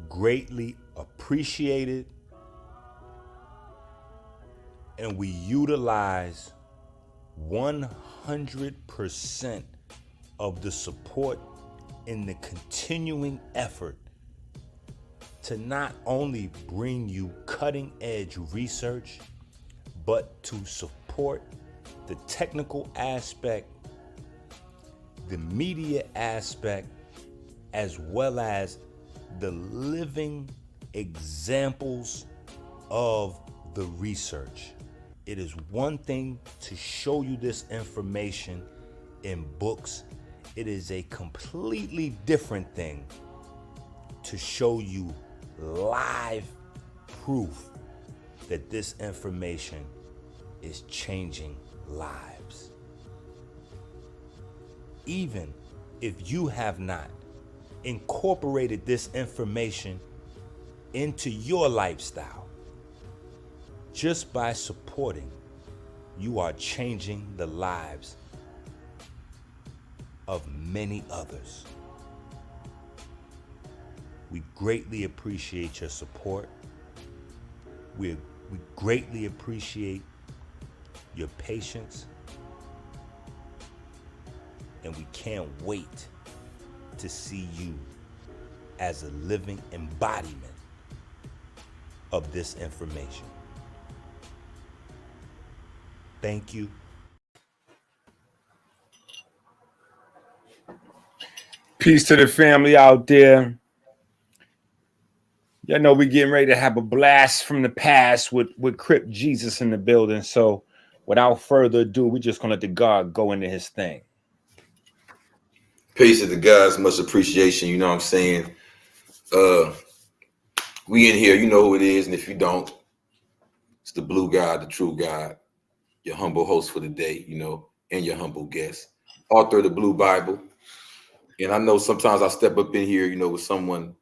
greatly appreciated, and we utilize 100% of the support in the continuing effort to not only bring you cutting edge research, but to support the technical aspect, the media aspect, as well as the living examples of the research. It is one thing to show you this information in books. It is a completely different thing to show you live proof that this information is changing lives. Even if you have not incorporated this information into your lifestyle, just by supporting, you are changing the lives of many others. We greatly appreciate your support. We greatly appreciate your patience. And we can't wait to see you as a living embodiment of this information. Thank you. Peace to the family out there. Y'all know we getting ready to have a blast from the past with Crip Jesus in the building. So without further ado, we're just gonna let the God go into his thing. Peace to the guys, much appreciation. You know what I'm saying? We in here, you know who it is, and if you don't, it's the blue God, the true God, your humble host for the day, you know, and your humble guest, author of the Blue Bible. And I know sometimes I step up in here, you know, with someone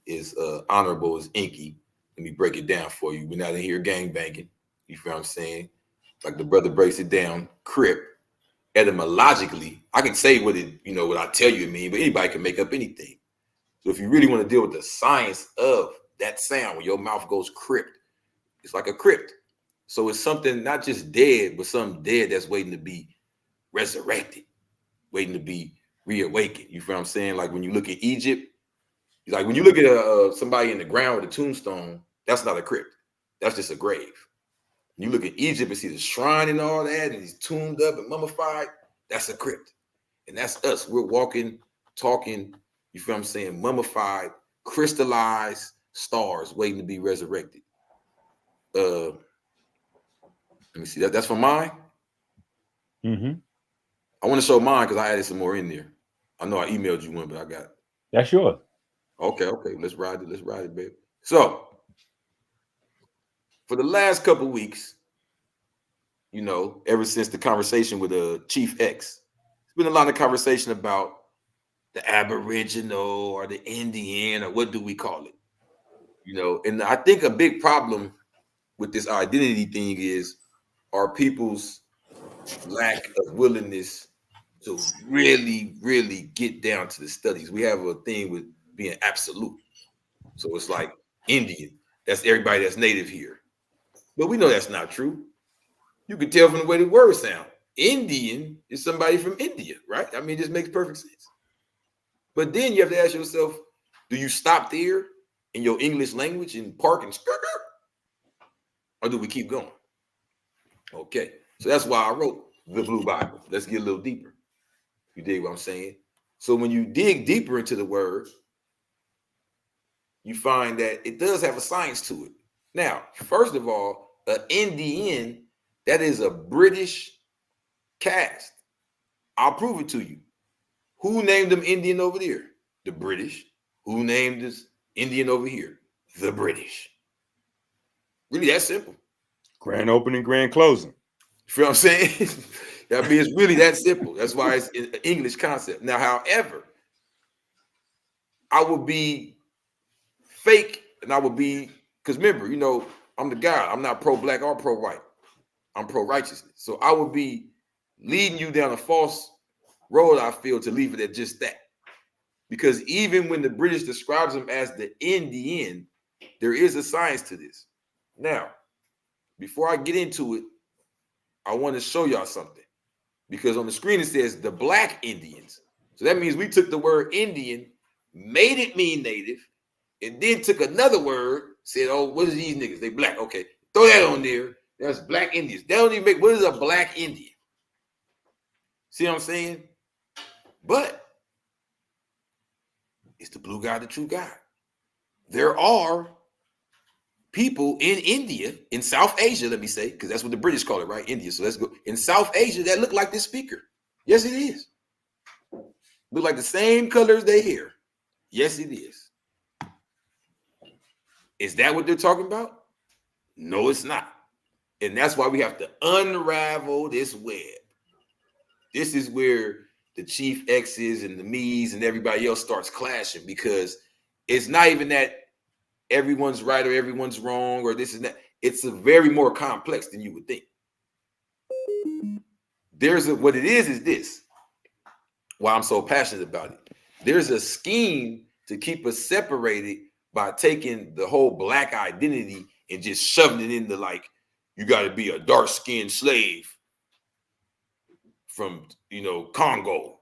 as honorable as Inky. Let me break it down for you. We're not in here gang banging. You feel what I'm saying? Like the brother breaks it down, Crip. Etymologically, I can say what it, you know, what I tell you it mean, but anybody can make up anything. So if you really want to deal with the science of that sound, when your mouth goes crypt, it's like a crypt. So it's something not just dead, but something dead that's waiting to be resurrected, waiting to be reawakened. You feel what I'm saying? Like when you look at Egypt, like when you look at somebody in the ground with a tombstone, that's not a crypt. That's just a grave. When you look at Egypt and see the shrine and all that, and he's tombed up and mummified, that's a crypt. And that's us. We're walking, talking, you feel what I'm saying, mummified, crystallized stars waiting to be resurrected. Let me see. That's for mine. Mm-hmm. I want to show mine because I added some more in there. I know I emailed you one, but I got. That's yours. Okay. Let's ride it. Let's ride it, baby. So, for the last couple of weeks, you know, ever since the conversation with Chief X, there's been a lot of conversation about the Aboriginal or the Indian, or what do we call it? You know, and I think a big problem with this identity thing is our people's lack of willingness to really, really get down to the studies. We have a thing with being absolute. So it's like Indian, that's everybody that's native here. But we know that's not true. You can tell from the way the words sound. Indian is somebody from India, right? I mean, this makes perfect sense. But then you have to ask yourself, do you stop there in your English language and park and skirt? Or do we keep going? Okay. So that's why I wrote the Blue Bible. Let's get a little deeper. You dig what I'm saying? So when you dig deeper into the word, you find that it does have a science to it. Now, first of all, an Indian, that is a British caste. I'll prove it to you. Who named them Indian over there? The British. Who named this Indian over here? The British. Really that simple. Grand opening, grand closing. You feel what I'm saying? I mean, it's really that simple. That's why it's an English concept. Now, however, I would be fake, and I would be, because remember, you know, I'm the guy. I'm not pro-black or pro-white. I'm pro-righteousness. So I would be leading you down a false road, I feel, to leave it at just that. Because even when the British describes them as the Indian, there is a science to this. Now, before I get into it, I want to show y'all something. Because on the screen it says the Black Indians. So that means we took the word Indian, made it mean native, and then took another word, said, oh, what is these niggas? They black. Okay, throw that on there. That's Black Indians. They don't even make, what is a Black Indian? See what I'm saying? But it's the blue guy, the true guy. There are people in India, in South Asia, let me say, because that's what the British call it, right? India. So let's go. In South Asia, that look like this speaker. Yes, it is. Look like the same color as their hair. Yes, it is. Is that what they're talking about? No, it's not. And that's why we have to unravel this web. This is where the chief X's and the me's and everybody else starts clashing, because it's not even that everyone's right or everyone's wrong or this and that. It's a very more complex than you would think. What it is this. Why I'm so passionate about it. There's a scheme to keep us separated by taking the whole black identity and just shoving it into, like, you got to be a dark-skinned slave from, Congo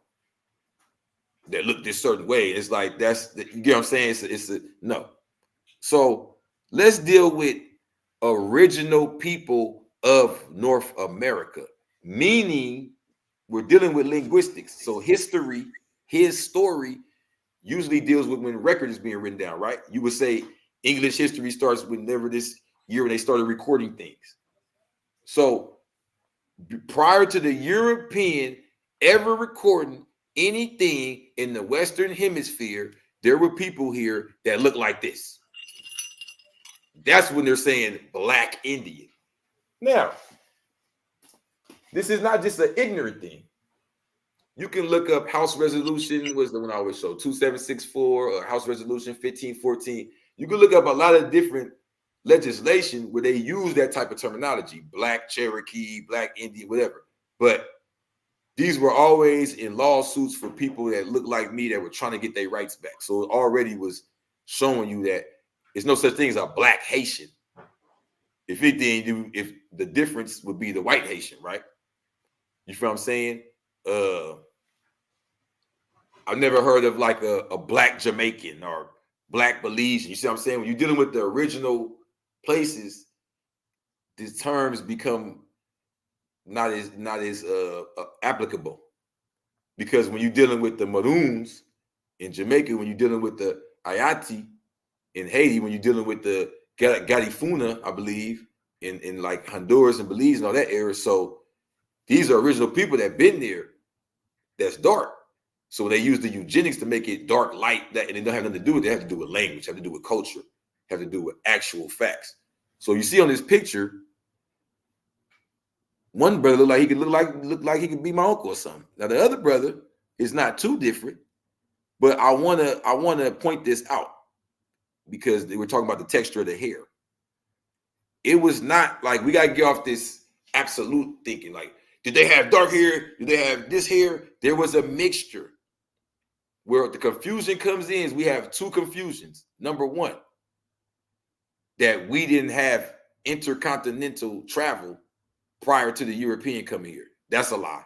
that look this certain way. It's like, you get what I'm saying? No. So let's deal with original people of North America, meaning we're dealing with linguistics. So history, his story, usually deals with when record is being written down, right? You would say English history starts whenever this year when they started recording things. So prior to the European ever recording anything in the Western Hemisphere, there were people here that looked like this. That's when they're saying Black Indian. Now, this is not just an ignorant thing. You can look up House Resolution, was the one I always show, 2764, or House Resolution 1514. You can look up a lot of different legislation where they use that type of terminology, Black Cherokee, Black Indian, whatever. But these were always in lawsuits for people that looked like me that were trying to get their rights back. So it already was showing you that there's no such thing as a Black Haitian. If the difference would be the white Haitian, right? You feel what I'm saying? I've never heard of like a Black Jamaican or Black Belizean. You see what I'm saying? When you're dealing with the original places, these terms become not as applicable, because when you're dealing with the Maroons in Jamaica, when you're dealing with the Ayati in Haiti, when you're dealing with the Garifuna, I believe, in like Honduras and Belize and all that area. So these are original people that been there that's dark. So they use the eugenics to make it dark, light, that, and it don't have nothing to do with it. They have to do with language, have to do with culture, have to do with actual facts. So you see on this picture, one brother look like he could be my uncle or something. Now the other brother is not too different, but I wanna point this out because they were talking about the texture of the hair. It was not like, we gotta get off this absolute thinking like, did they have dark hair? Did they have this hair? There was a mixture. Where the confusion comes in is we have two confusions. Number one, that we didn't have intercontinental travel prior to the European coming here. That's a lie.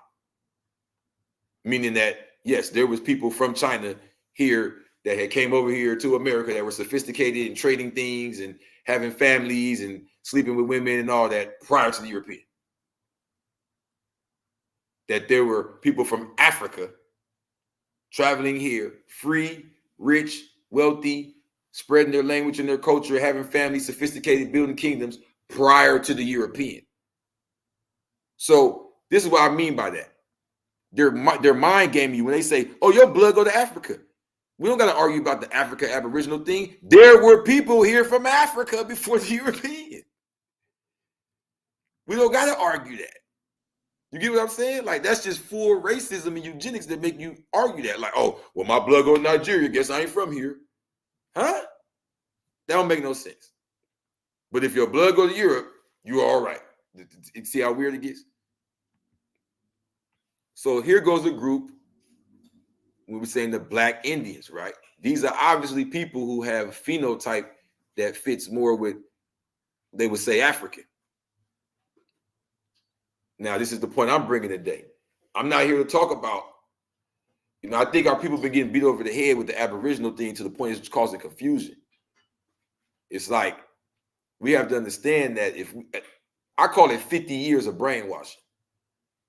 Meaning that, yes, there was people from China here that had came over here to America that were sophisticated in trading things and having families and sleeping with women and all that prior to the European. That there were people from Africa traveling here, free, rich, wealthy, spreading their language and their culture, having families, sophisticated, building kingdoms prior to the European. So this is what I mean by that. They're mind gaming you when they say, oh, your blood go to Africa. We don't got to argue about the Africa Aboriginal thing. There were people here from Africa before the European. We don't got to argue that. You get what I'm saying? Like, that's just full racism and eugenics that make you argue that. Like, oh, well, my blood go to Nigeria. Guess I ain't from here. Huh? That don't make no sense. But if your blood go to Europe, you're all right. See how weird it gets? So here goes a group when we're saying the Black Indians, right? These are obviously people who have a phenotype that fits more with, they would say, African. Now, this is the point I'm bringing today. I'm not here to talk about, I think our people been getting beat over the head with the Aboriginal thing to the point it's causing confusion. It's like, we have to understand that I call it 50 years of brainwashing,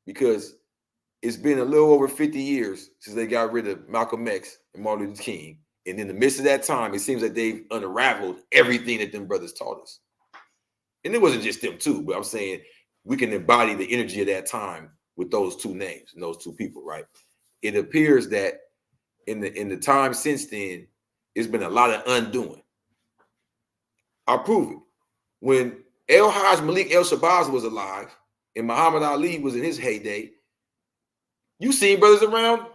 because it's been a little over 50 years since they got rid of Malcolm X and Martin Luther King. And in the midst of that time, it seems like they've unraveled everything that them brothers taught us. And it wasn't just them too, but I'm saying we can embody the energy of that time with those two names and those two people, right? It appears that in the time since then, it's been a lot of undoing. I'll prove it. When El-Hajj Malik El-Shabazz was alive and Muhammad Ali was in his heyday, you seen brothers around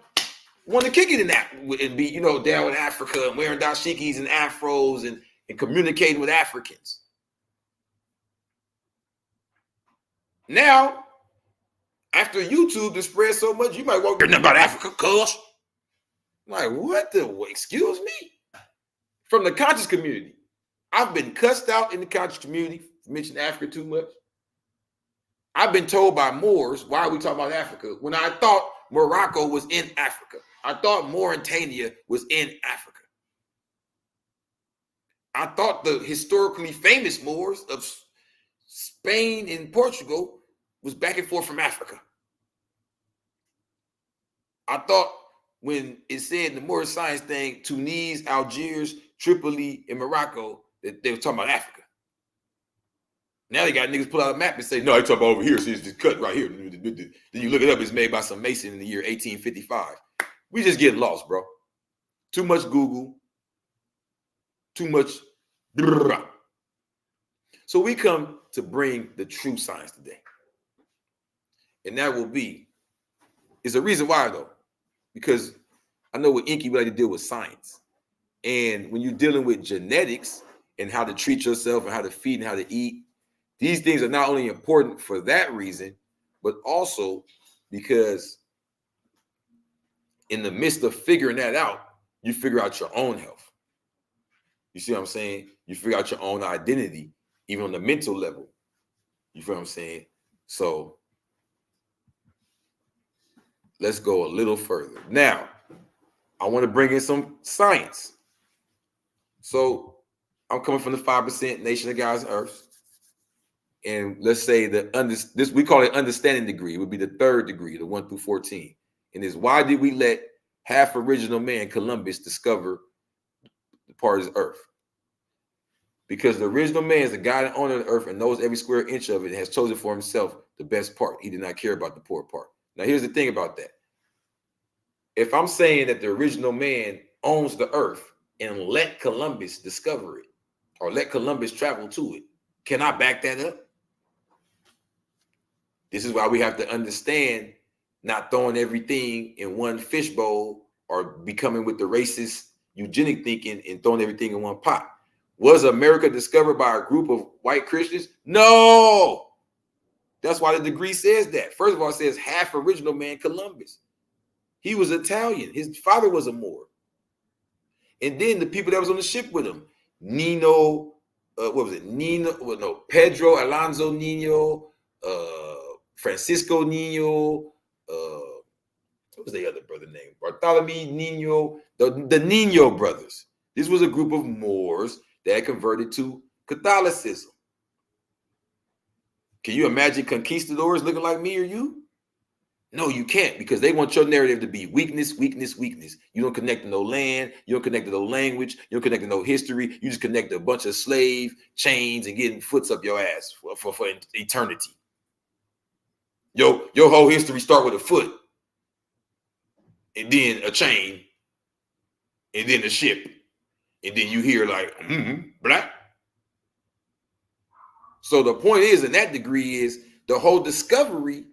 want to kick it in that and be, down in Africa and wearing dashikis and afros and communicating with Africans. Now, after YouTube has spread so much, you might walk nothing about Africa, cuz. Like, what excuse me? From the conscious community. I've been cussed out in the conscious community for mentioning Africa too much. I've been told by Moors, why are we talking about Africa? When I thought Morocco was in Africa. I thought Mauritania was in Africa. I thought the historically famous Moors of Spain and Portugal was back and forth from Africa. I thought when it said in the Moorish science thing, Tunis, Algiers, Tripoli, and Morocco, that they were talking about Africa. Now they got niggas pull out a map and say, no, they talking about over here. See, it's just cut right here. Then you look it up, it's made by some Mason in the year 1855. We just get lost, bro. Too much Google. Too much. So we come to bring the true science today. And that will be, is a reason why though. Because I know with Inky, we like to deal with science. And when you're dealing with genetics and how to treat yourself and how to feed and how to eat, these things are not only important for that reason, but also because in the midst of figuring that out, you figure out your own health. You see what I'm saying? You figure out your own identity, even on the mental level. You feel what I'm saying? So let's go a little further. Now, I want to bring in some science. So I'm coming from the 5% nation of God's earth. And let's say this we call it understanding degree. It would be the third degree, the 1 through 14. And is why did we let half original man Columbus discover the part of the earth? Because the original man is the guy that owns the earth and knows every square inch of it and has chosen for himself the best part. He did not care about the poor part. Now, here's the thing about that. If I'm saying that the original man owns the earth and let Columbus discover it or let Columbus travel to it, can I back that up? This is why we have to understand not throwing everything in one fishbowl or becoming with the racist eugenic thinking and throwing everything in one pot. Was America discovered by a group of white Christians? No. That's why the degree says that. First of all, it says half original man Columbus. He was Italian. His father was a Moor. And then the people that was on the ship with him, Pedro Alonso Nino, Francisco Nino, what was the other brother name? Bartholomew Nino, the Nino brothers. This was a group of Moors that converted to Catholicism. Can you imagine conquistadors looking like me or you? No, you can't, because they want your narrative to be weakness, weakness, weakness. You don't connect to no land. You don't connect to no language. You don't connect to no history. You just connect to a bunch of slave chains and getting foots up your ass for eternity. Your whole history start with a foot, and then a chain, and then a ship, and then you hear like, black. So the point is, in that degree, is the whole discovery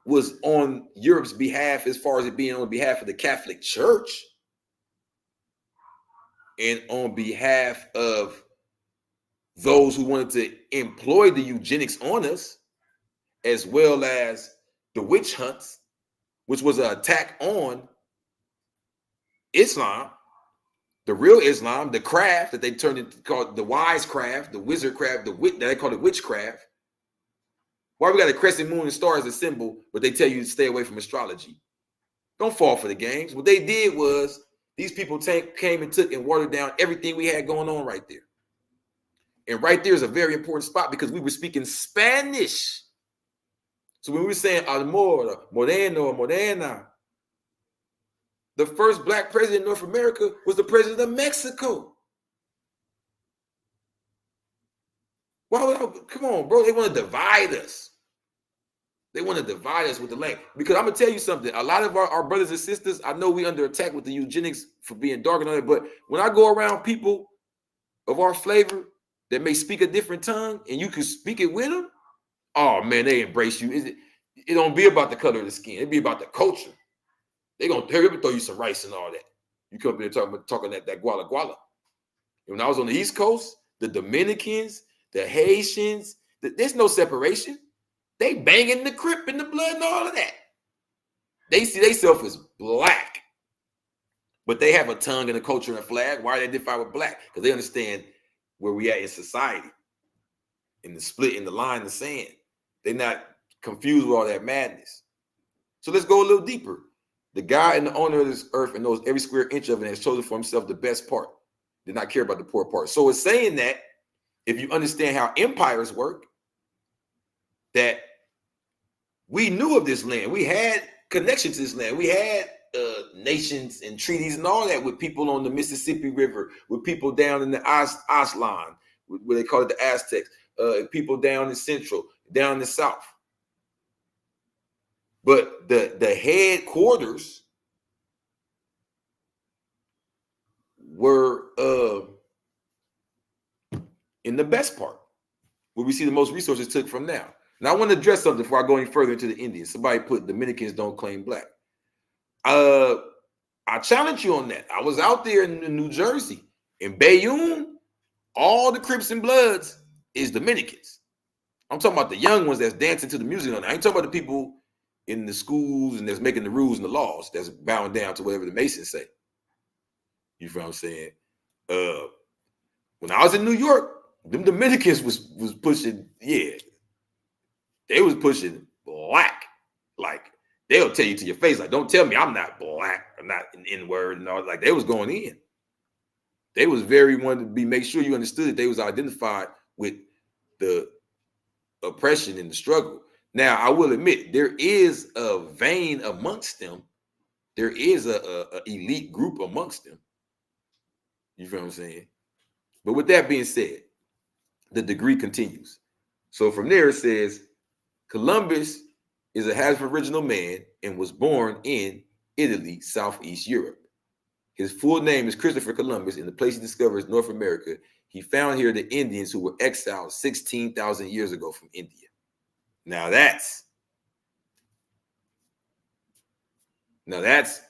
was on Europe's behalf as far as it being on behalf of the Catholic Church and on behalf of those who wanted to employ the eugenics on us, as well as the witch hunts, which was an attack on Islam, the real Islam, the craft that they turned into called the wise craft, the wizard craft, they call it witchcraft. Why we got a crescent moon and star as a symbol, but they tell you to stay away from astrology? Don't fall for the games. What they did was these people came and took and watered down everything we had going on right there. And right there is a very important spot because we were speaking Spanish. So when we were saying Almor, Moreno, Morena, the first black president in North America was the president of Mexico. Why would come on, bro? They want to divide us. They want to divide us with the land. Because I'm going to tell you something. A lot of our brothers and sisters, I know we under attack with the eugenics for being dark and all that, but when I go around people of our flavor that may speak a different tongue and you can speak it with them, oh, man, they embrace you. It don't be about the color of the skin. It be about the culture. They're going to throw you some rice and all that. You come up here talking that guala guala. And when I was on the East Coast, the Dominicans, the Haitians, there's no separation. They banging the Crip and the blood and all of that. They see themselves as black. But they have a tongue and a culture and a flag. Why are they identify with black? Because they understand where we at in society. In the split, in the line in the sand. They're not confused with all that madness. So let's go a little deeper. The guy and the owner of this earth and knows every square inch of it and has chosen for himself the best part. Did not care about the poor part. So it's saying that if you understand how empires work, that we knew of this land. We had connection to this land. We had nations and treaties and all that with people on the Mississippi River, with people down in the Aslan, where they call it the Aztecs, people down in Central, down in the South. But the headquarters were in the best part, where we see the most resources took from now. Now, I want to address something before I go any further into the Indians. Somebody put Dominicans don't claim black. I challenge you on that. I was out there in New Jersey. In Bayonne, all the Crips and Bloods is Dominicans. I'm talking about the young ones that's dancing to the music. I ain't talking about the people in the schools and that's making the rules and the laws that's bowing down to whatever the Masons say. You feel what I'm saying? When I was in New York, them Dominicans was pushing, they was pushing black. Like, they'll tell you to your face, like, don't tell me I'm not black, I'm not an N-word and all. Like, they was going in. They was very wanted to make sure you understood that they was identified with the oppression and the struggle. Now, I will admit, there is a vein amongst them. There is a elite group amongst them. You feel what I'm saying? But with that being said, the degree continues. So from there it says, Columbus is a half original man and was born in Italy, Southeast Europe. His full name is Christopher Columbus, and the place he discovers North America. He found here the Indians who were exiled 16,000 years ago from India. Now that's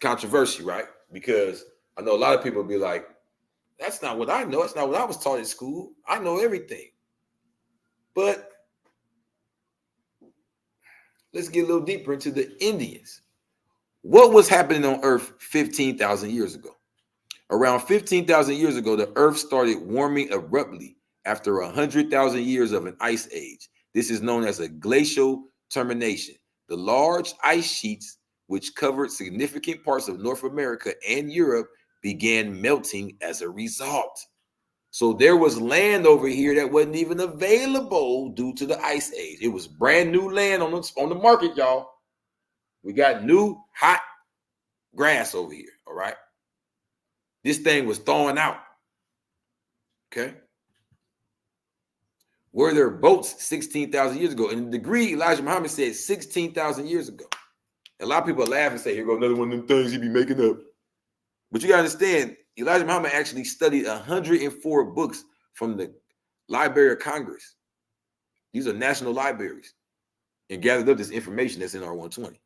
controversial, right? Because I know a lot of people will be like, that's not what I know. That's not what I was taught in school. I know everything. But let's get a little deeper into the Indians. What was happening on Earth 15,000 years ago? Around 15,000 years ago, the Earth started warming abruptly after 100,000 years of an ice age. This is known as a glacial termination. The large ice sheets, which covered significant parts of North America and Europe, began melting as a result. So there was land over here that wasn't even available due to the ice age. It was brand new land on the market, y'all. We got new hot grass over here, all right? This thing was thawing out, okay? Were there boats 16,000 years ago? And the degree, Elijah Muhammad said 16,000 years ago. A lot of people laugh and say, here goes another one of them things he be making up. But you got to understand, Elijah Muhammad actually studied 104 books from the Library of Congress. These are national libraries, and gathered up this information that's in our 120.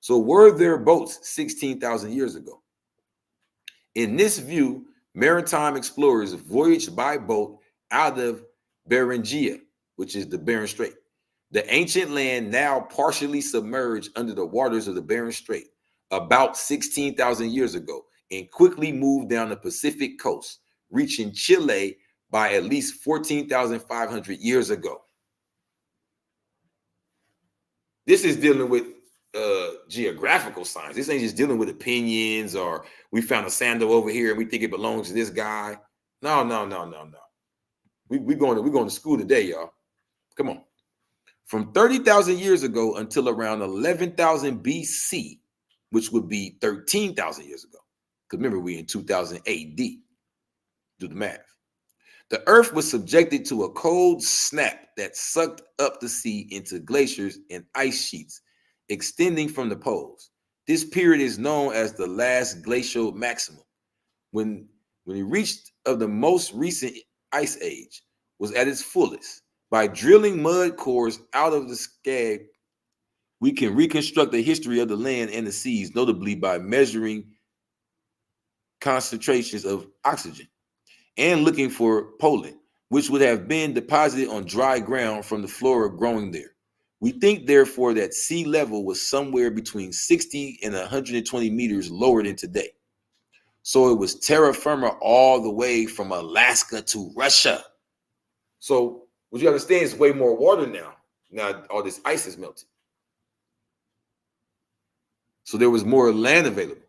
So were there boats 16,000 years ago? In this view, maritime explorers voyaged by boat out of Beringia, which is the Bering Strait, the ancient land now partially submerged under the waters of the Bering Strait, about 16,000 years ago. and quickly moved down the Pacific coast, reaching Chile by at least 14,500 years ago. This is dealing with geographical science. This ain't just dealing with opinions or we found a sandal over here and we think it belongs to this guy. No. We're going to school today, y'all. Come on. From 30,000 years ago until around 11,000 BC, which would be 13,000 years ago. Because remember, we're in 2000 AD. Do the math. The Earth was subjected to a cold snap that sucked up the sea into glaciers and ice sheets, extending from the poles. This period is known as the last glacial maximum. When it reached of the most recent ice age was at its fullest. By drilling mud cores out of the scab, we can reconstruct the history of the land and the seas, notably by measuring concentrations of oxygen and looking for pollen, which would have been deposited on dry ground from the flora growing there. We think, therefore, that sea level was somewhere between 60 and 120 meters lower than today. So it was terra firma all the way from Alaska to Russia. So what you understand is way more water now. Now all this ice is melted. So there was more land available.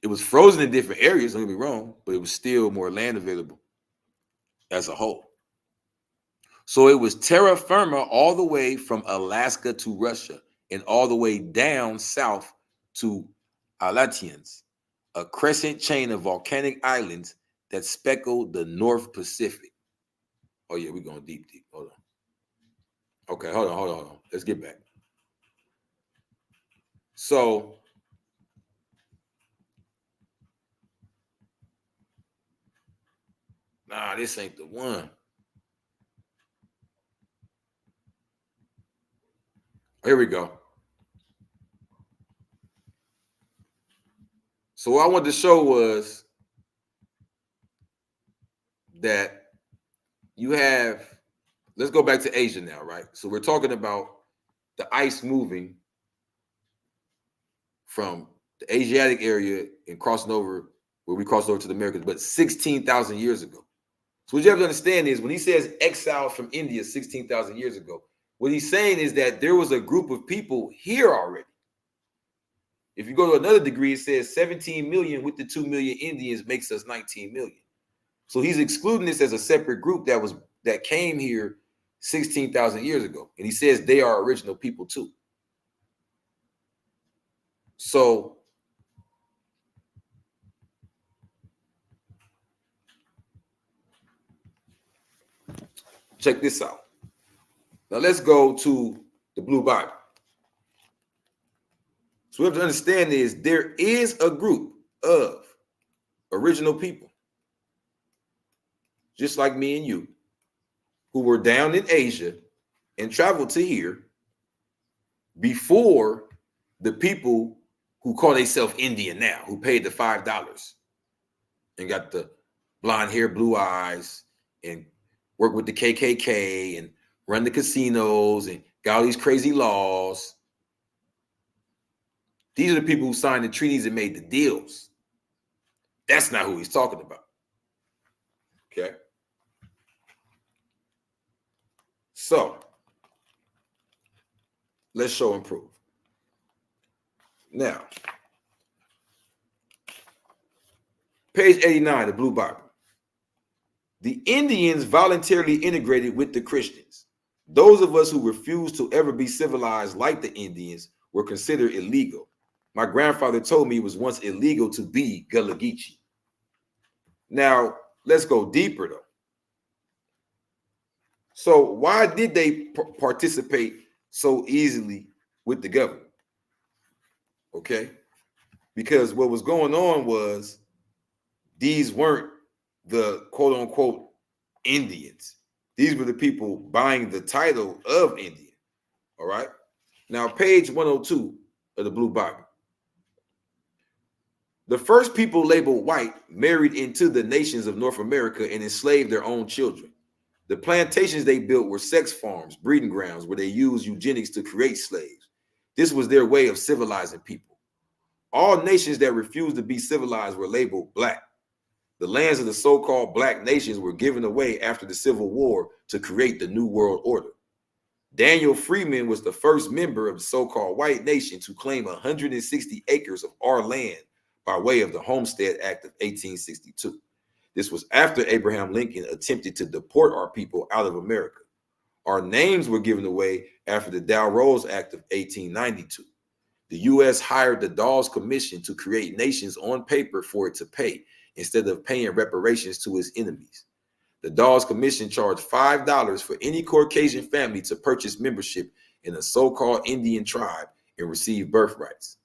It was frozen in different areas, don't get me wrong, but it was still more land available as a whole. So it was terra firma all the way from Alaska to Russia and all the way down south to Asiatic, a crescent chain of volcanic islands that speckled the North Pacific. Oh yeah, we're going deep. Hold on. Okay, hold on. Let's get back. So nah, this ain't the one. Here we go. So what I wanted to show was that you have, let's go back to Asia now, right? So we're talking about the ice moving from the Asiatic area and crossing over where we crossed over to the Americas, but 16,000 years ago. So what you have to understand is when he says exile from India 16,000 years ago, what he's saying is that there was a group of people here already. If you go to another degree, it says 17 million with the 2 million Indians makes us 19 million. So he's excluding this as a separate group that came here 16,000 years ago. And he says they are original people too. So check this out. Now let's go to the Blue Bible. So what we have to understand is there is a group of original people, just like me and you, who were down in Asia and traveled to here before the people who call themselves Indian now, who paid the $5 and got the blonde hair, blue eyes, and work with the KKK and run the casinos and got all these crazy laws. These are the people who signed the treaties and made the deals. That's not who he's talking about. Okay. So let's show and prove. Now, page 89, the Blue Bible. The Indians voluntarily integrated with the Christians. Those of us who refused to ever be civilized like the Indians were considered illegal. My grandfather told me it was once illegal to be Gullah Geechee. Now, let's go deeper though. So why did they participate so easily with the government? Okay, because what was going on was these weren't the quote unquote Indians. These were the people buying the title of Indian. All right. Now, page 102 of the Blue Bible. The first people labeled white married into the nations of North America and enslaved their own children. The plantations they built were sex farms, breeding grounds where they used eugenics to create slaves. This was their way of civilizing people. All nations that refused to be civilized were labeled black. The lands of the so-called black nations were given away after the Civil War to create the New World Order. Daniel Freeman was the first member of the so-called white nation to claim 160 acres of our land by way of the Homestead Act of 1862. This was after Abraham Lincoln attempted to deport our people out of America. Our names were given away after the Dow Rose Act of 1892. The U.S. hired the Dawes Commission to create nations on paper for it to pay, instead of paying reparations to its enemies. The Dawes Commission charged $5 for any Caucasian family to purchase membership in a so-called Indian tribe and receive birthrights.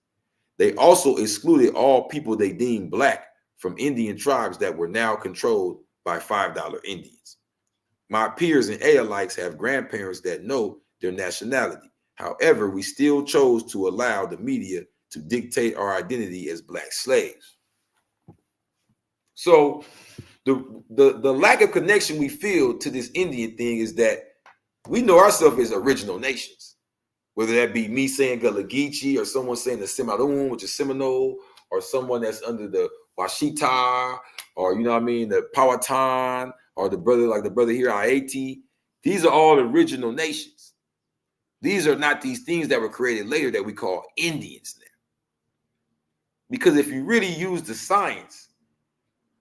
They also excluded all people they deemed black from Indian tribes that were now controlled by $5 Indians. My peers and allies have grandparents that know their nationality. However, we still chose to allow the media to dictate our identity as black slaves. So the lack of connection we feel to this Indian thing is that we know ourselves as original nations, whether that be me saying Gullah Geechee or someone saying the Cimarron, which is Seminole, or someone that's under the Washita, or, you know what I mean, the Powhatan, or the brother, like the brother here, Haiti. These are all original nations. These are not these things that were created later that we call Indians now. Because if you really use the science,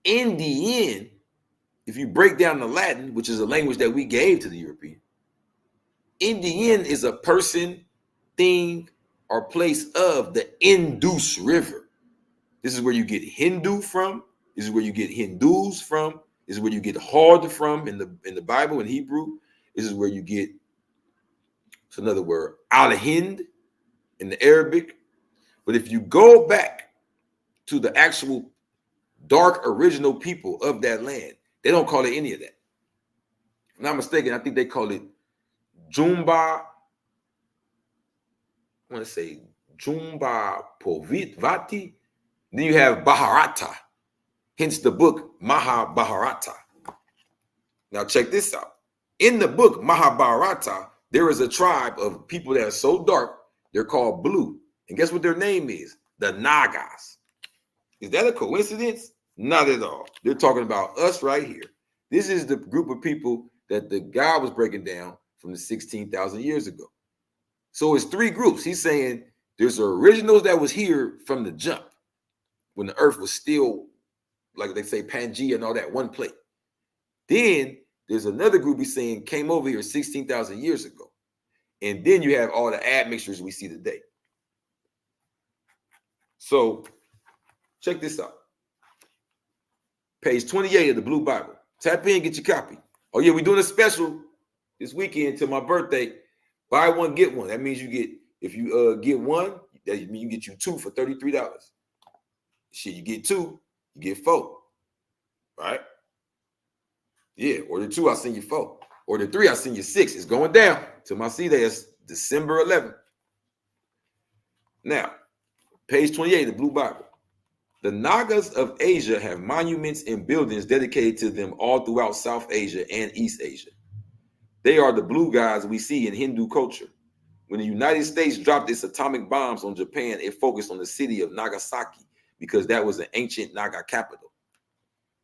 Indian, if you break down the Latin, which is a language that we gave to the European, Indian is a person, thing, or place of the Indus River. This is where you get Hindu from. This is where you get Hindus from. This is where you get Hord from in the Bible, in Hebrew. This is where you get, it's another word, Al-Hind in the Arabic. But if you go back to the actual dark original people of that land, they don't call it any of that. If I'm not mistaken, I think they call it Jumba. I want to say Jumba Poviti. Then you have Bharata, hence the book Mahabharata. Now check this out. In the book Mahabharata, there is a tribe of people that are so dark, they're called blue. And guess what their name is? The Nagas. Is that a coincidence? Not at all. They're talking about us right here. This is the group of people that the guy was breaking down from the 16,000 years ago. So it's three groups. He's saying there's the originals that was here from the jump, when the earth was still, like they say, Pangea and all that, one plate. Then there's another group he's saying came over here 16,000 years ago. And then you have all the admixtures we see today. So check this out. Page 28 of the Blue Bible. Tap in, get your copy. Oh yeah, we're doing a special this weekend till my birthday. Buy one, get one. That means you get, if you get one, that means you get you two for $33. Shit, you get two, you get four. Right? Yeah, order two, I'll send you four. Order three, I'll send you six. It's going down till my C-Day. It's December 11th. Now, page 28 of the Blue Bible. The Nagas of Asia have monuments and buildings dedicated to them all throughout South Asia and East Asia. They are the blue guys we see in Hindu culture. When the United States dropped its atomic bombs on Japan, it focused on the city of Nagasaki because that was an ancient Naga capital.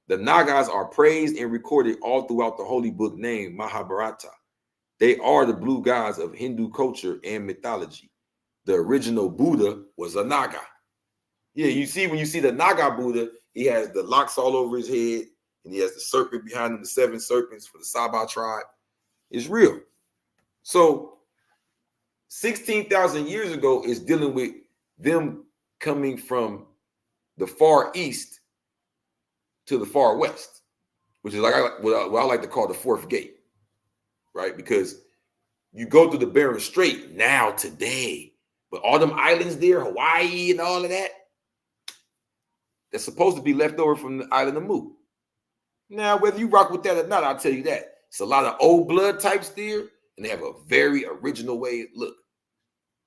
The Nagas are praised and recorded all throughout the holy book named Mahabharata. They are the blue gods of Hindu culture and mythology. The original Buddha was a Naga. Yeah, you see, when you see the Naga Buddha, he has the locks all over his head, and he has the serpent behind him, the 7 serpents for the Saba tribe. It's real. So 16,000 years ago is dealing with them coming from the far east to the far west, which is like what I like to call the fourth gate, right? Because you go through the Bering Strait now today, but all them islands there, Hawaii and all of that, that's supposed to be left over from the island of Mu. Now, whether you rock with that or not, I'll tell you that. It's a lot of old blood types there, and they have a very original way to look.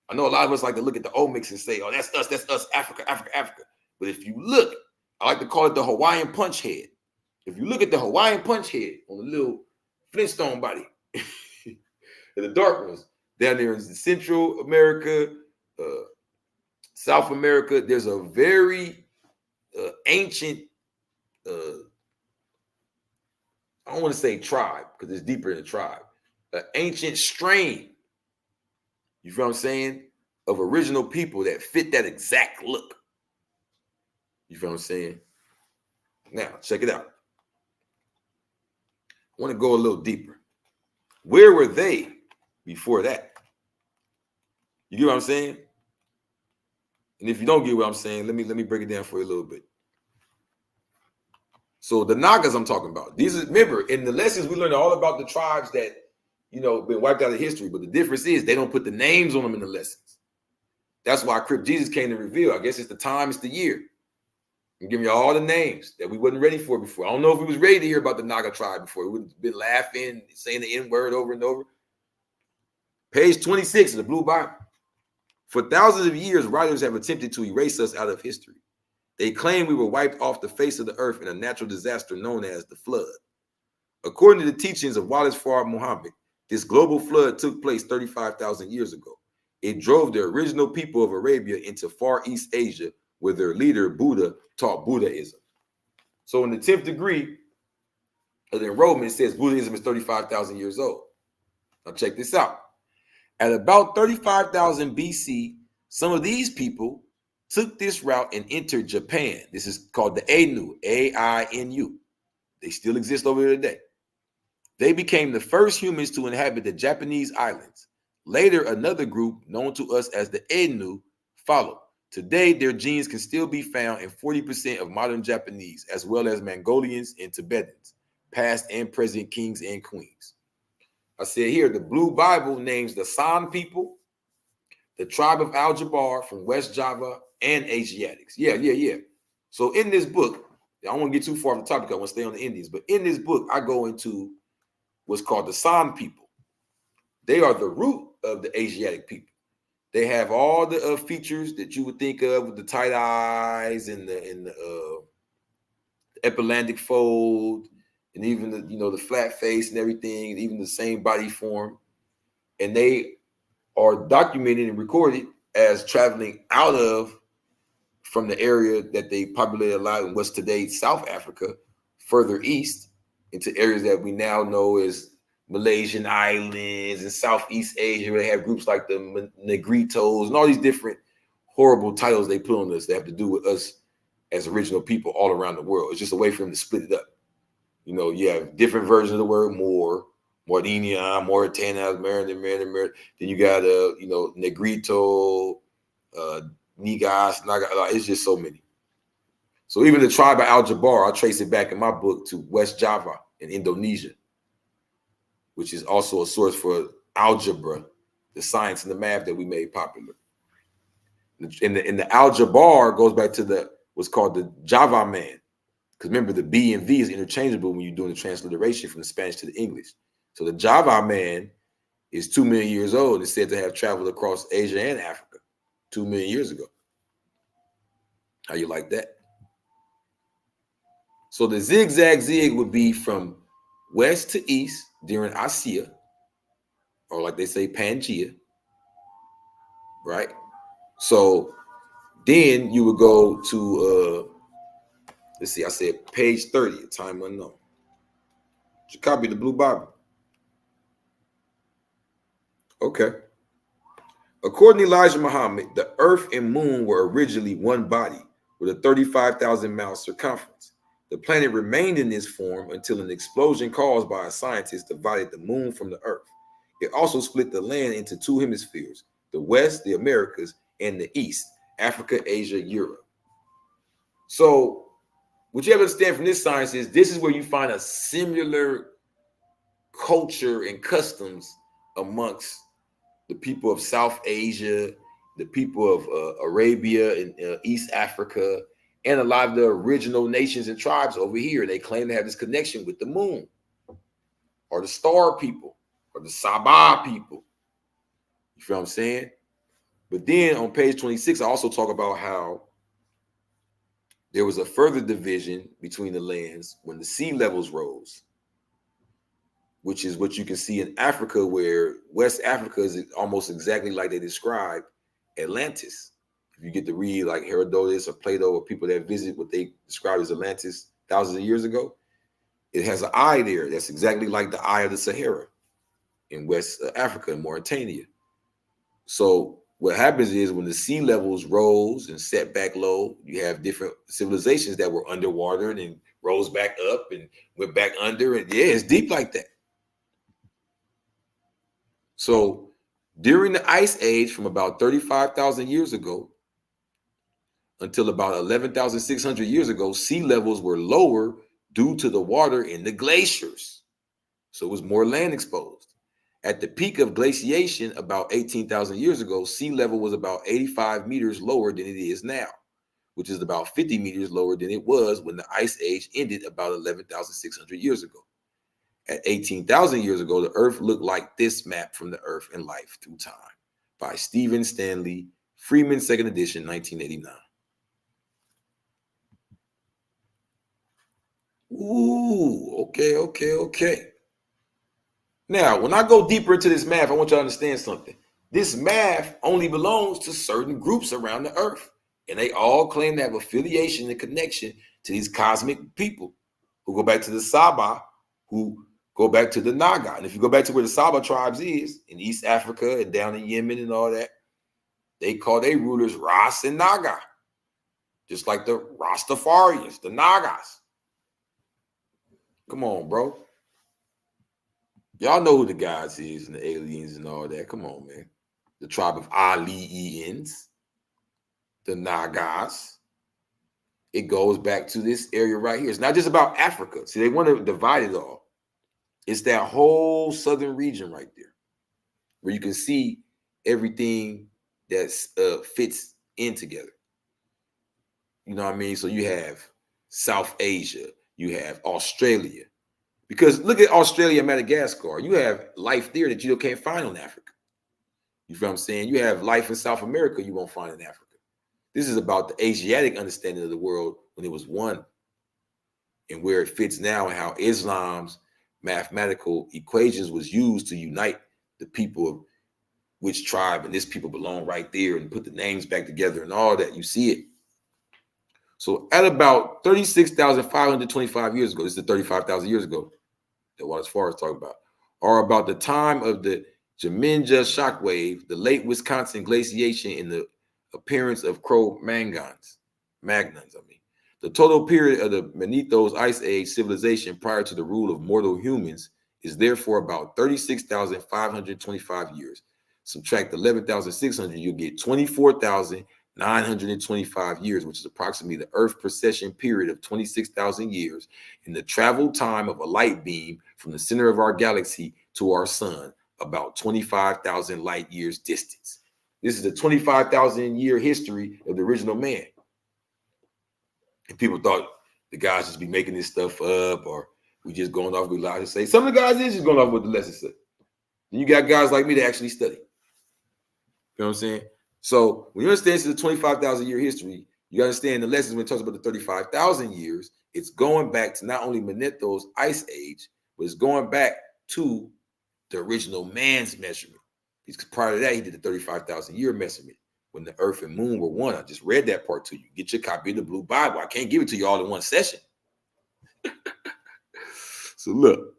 I know a lot of us like to look at the Olmecs and say, oh, that's us, Africa, Africa, Africa. But if you look, I like to call it the Hawaiian punch head. If you look at the Hawaiian punch head on the little Flintstone body, the dark ones, down there in Central America, South America, there's a very ancient, I don't want to say tribe because it's deeper than a tribe, an ancient strain, you feel what I'm saying, of original people that fit that exact look. You feel what I'm saying? Now, check it out. I want to go a little deeper. Where were they before that? You get what I'm saying? And if you don't get what I'm saying, let me break it down for you a little bit. So the Nagas I'm talking about, these are, remember, in the lessons we learned all about the tribes that, you know, been wiped out of history, but the difference is they don't put the names on them in the lessons. That's why Crip Jesus came to reveal. I guess it's the time, it's the year. I'm giving you all the names that we wasn't ready for before. I don't know if we was ready to hear about the Naga tribe before. We would have been laughing, saying the N-word over and over. Page 26 of the Blue Bible. For thousands of years, writers have attempted to erase us out of history. They claim we were wiped off the face of the earth in a natural disaster known as the flood. According to the teachings of Wallace Farr Muhammad, this global flood took place 35,000 years ago. It drove the original people of Arabia into Far East Asia, where their leader, Buddha, taught Buddhism. So in the 10th degree of the enrollment, it says Buddhism is 35,000 years old. Now check this out. At about 35,000 BC, some of these people took this route and entered Japan. This is called the Ainu, A-I-N-U. They still exist over there today. They became the first humans to inhabit the Japanese islands. Later, another group known to us as the Ainu followed. Today, their genes can still be found in 40% of modern Japanese, as well as Mongolians and Tibetans, past and present kings and queens. I said here, the Blue Bible names the San people, the tribe of Al-Jabbar from West Java, and Asiatics. Yeah. So in this book, I don't want to get too far off the topic. I want to stay on the Indians. But in this book, I go into what's called the San people. They are the root of the Asiatic people. They have all the features that you would think of with the tight eyes and the epilandic fold, and even the flat face and everything, and even the same body form. And they are documented and recorded as traveling out of from the area that they populated a lot in what's today South Africa, further east into areas that we now know as Malaysian islands and Southeast Asia, where they have groups like the Negritos and all these different horrible titles they put on us that have to do with us as original people all around the world. It's just a way for them to split it up. You have different versions of the word Moor, Mauritania, Mauritania, Melanin. Then you got Negrito, Negas, Naga. It's just so many. So even the tribe of Al-Jabbar, I trace it back in my book to West Java in Indonesia, which is also a source for algebra, the science and the math that we made popular. And the Al-Jabbar goes back to what's called the Java man. Because remember, the B and V is interchangeable when you're doing the transliteration from the Spanish to the English. So the Java man is 2 million years old and is said to have traveled across Asia and Africa 2 million years ago. How you like that? So the zigzag would be from west to east during Asia, or like they say, Pangea, right? So then you would go to, let's see, I said page 30, time unknown. Did you copy the Blue Bible? Okay. According to Elijah Muhammad, the earth and moon were originally one body with a 35,000 mile circumference. The planet remained in this form until an explosion caused by a scientist divided the moon from the earth. It also split the land into 2 hemispheres, the West, the Americas, and the East, Africa, Asia, Europe. So what you have to understand from this science is this is where you find a similar culture and customs amongst the people of South Asia, the people of Arabia and East Africa, and a lot of the original nations and tribes over here. They claim to have this connection with the moon, or the star people, or the Sabah people. You feel what I'm saying? But then on page 26, I also talk about how there was a further division between the lands when the sea levels rose, which is what you can see in Africa, where West Africa is almost exactly like they described Atlantis. if you get to read like Herodotus or Plato or people that visit what they describe as Atlantis thousands of years ago, it has an eye there that's exactly like the eye of the Sahara in West Africa and Mauritania. So what happens is when the sea levels rose and set back low, you have different civilizations that were underwater and then rose back up and went back under. And yeah, it's deep like that. So during the Ice Age, from about 35,000 years ago until about 11,600 years ago, sea levels were lower due to the water in the glaciers. So it was more land exposed. At the peak of glaciation about 18,000 years ago, sea level was about 85 meters lower than it is now, which is about 50 meters lower than it was when the Ice Age ended about 11,600 years ago. At 18,000 years ago, the Earth looked like this map from the Earth and Life Through Time by Stephen Stanley, Freeman, 2nd edition, 1989. Ooh, okay. Now, when I go deeper into this math, I want you to understand something. This math only belongs to certain groups around the earth, and they all claim to have affiliation and connection to these cosmic people who go back to the Saba, who go back to the Naga. And if you go back to where the Saba tribes is, in East Africa and down in Yemen and all that, they call their rulers Ras and Naga, just like the Rastafarians, the Nagas. Come on, bro. Y'all know who the gods is and the aliens and all that. Come on, man. The tribe of Aliens, the Nagas. It goes back to this area right here. It's not just about Africa. See, they want to divide it all. It's that whole southern region right there where you can see everything that fits in together. You know what I mean? So you have South Asia. You have Australia. Because look at Australia and Madagascar. You have life there that you can't find in Africa. You feel what I'm saying? You have life in South America you won't find in Africa. This is about the Asiatic understanding of the world when it was one and where it fits now and how Islam's mathematical equations was used to unite the people of which tribe and this people belong right there and put the names back together and all that. You see it. So at about 36,525 years ago, this is 35,000 years ago, that Wallace Forrest talking about, or about the time of the Jaminja shockwave, the late Wisconsin glaciation, and the appearance of Cro-Magnons. The total period of the Manitos Ice Age civilization prior to the rule of mortal humans is therefore about 36,525 years. Subtract 11,600, you'll get 24,925 years, which is approximately the Earth precession period of 26,000 years in the travel time of a light beam from the center of our galaxy to our sun, about 25,000 light years distance. This is the 25,000 year history of the original man. And people thought the guys just be making this stuff up, or we just going off with lies to say. Some of the guys is just going off what the lesson said. Then you got guys like me that actually study. You know what I'm saying? So when you understand this is a 25,000 year history, you understand the lessons when it talks about the 35,000 years. It's going back to not only Manetho's Ice Age, but it's going back to the original man's measurement. Because prior to that, he did the 35,000 year measurement when the Earth and Moon were one. I just read that part to you. Get your copy of the Blue Bible. I can't give it to you all in one session. So look,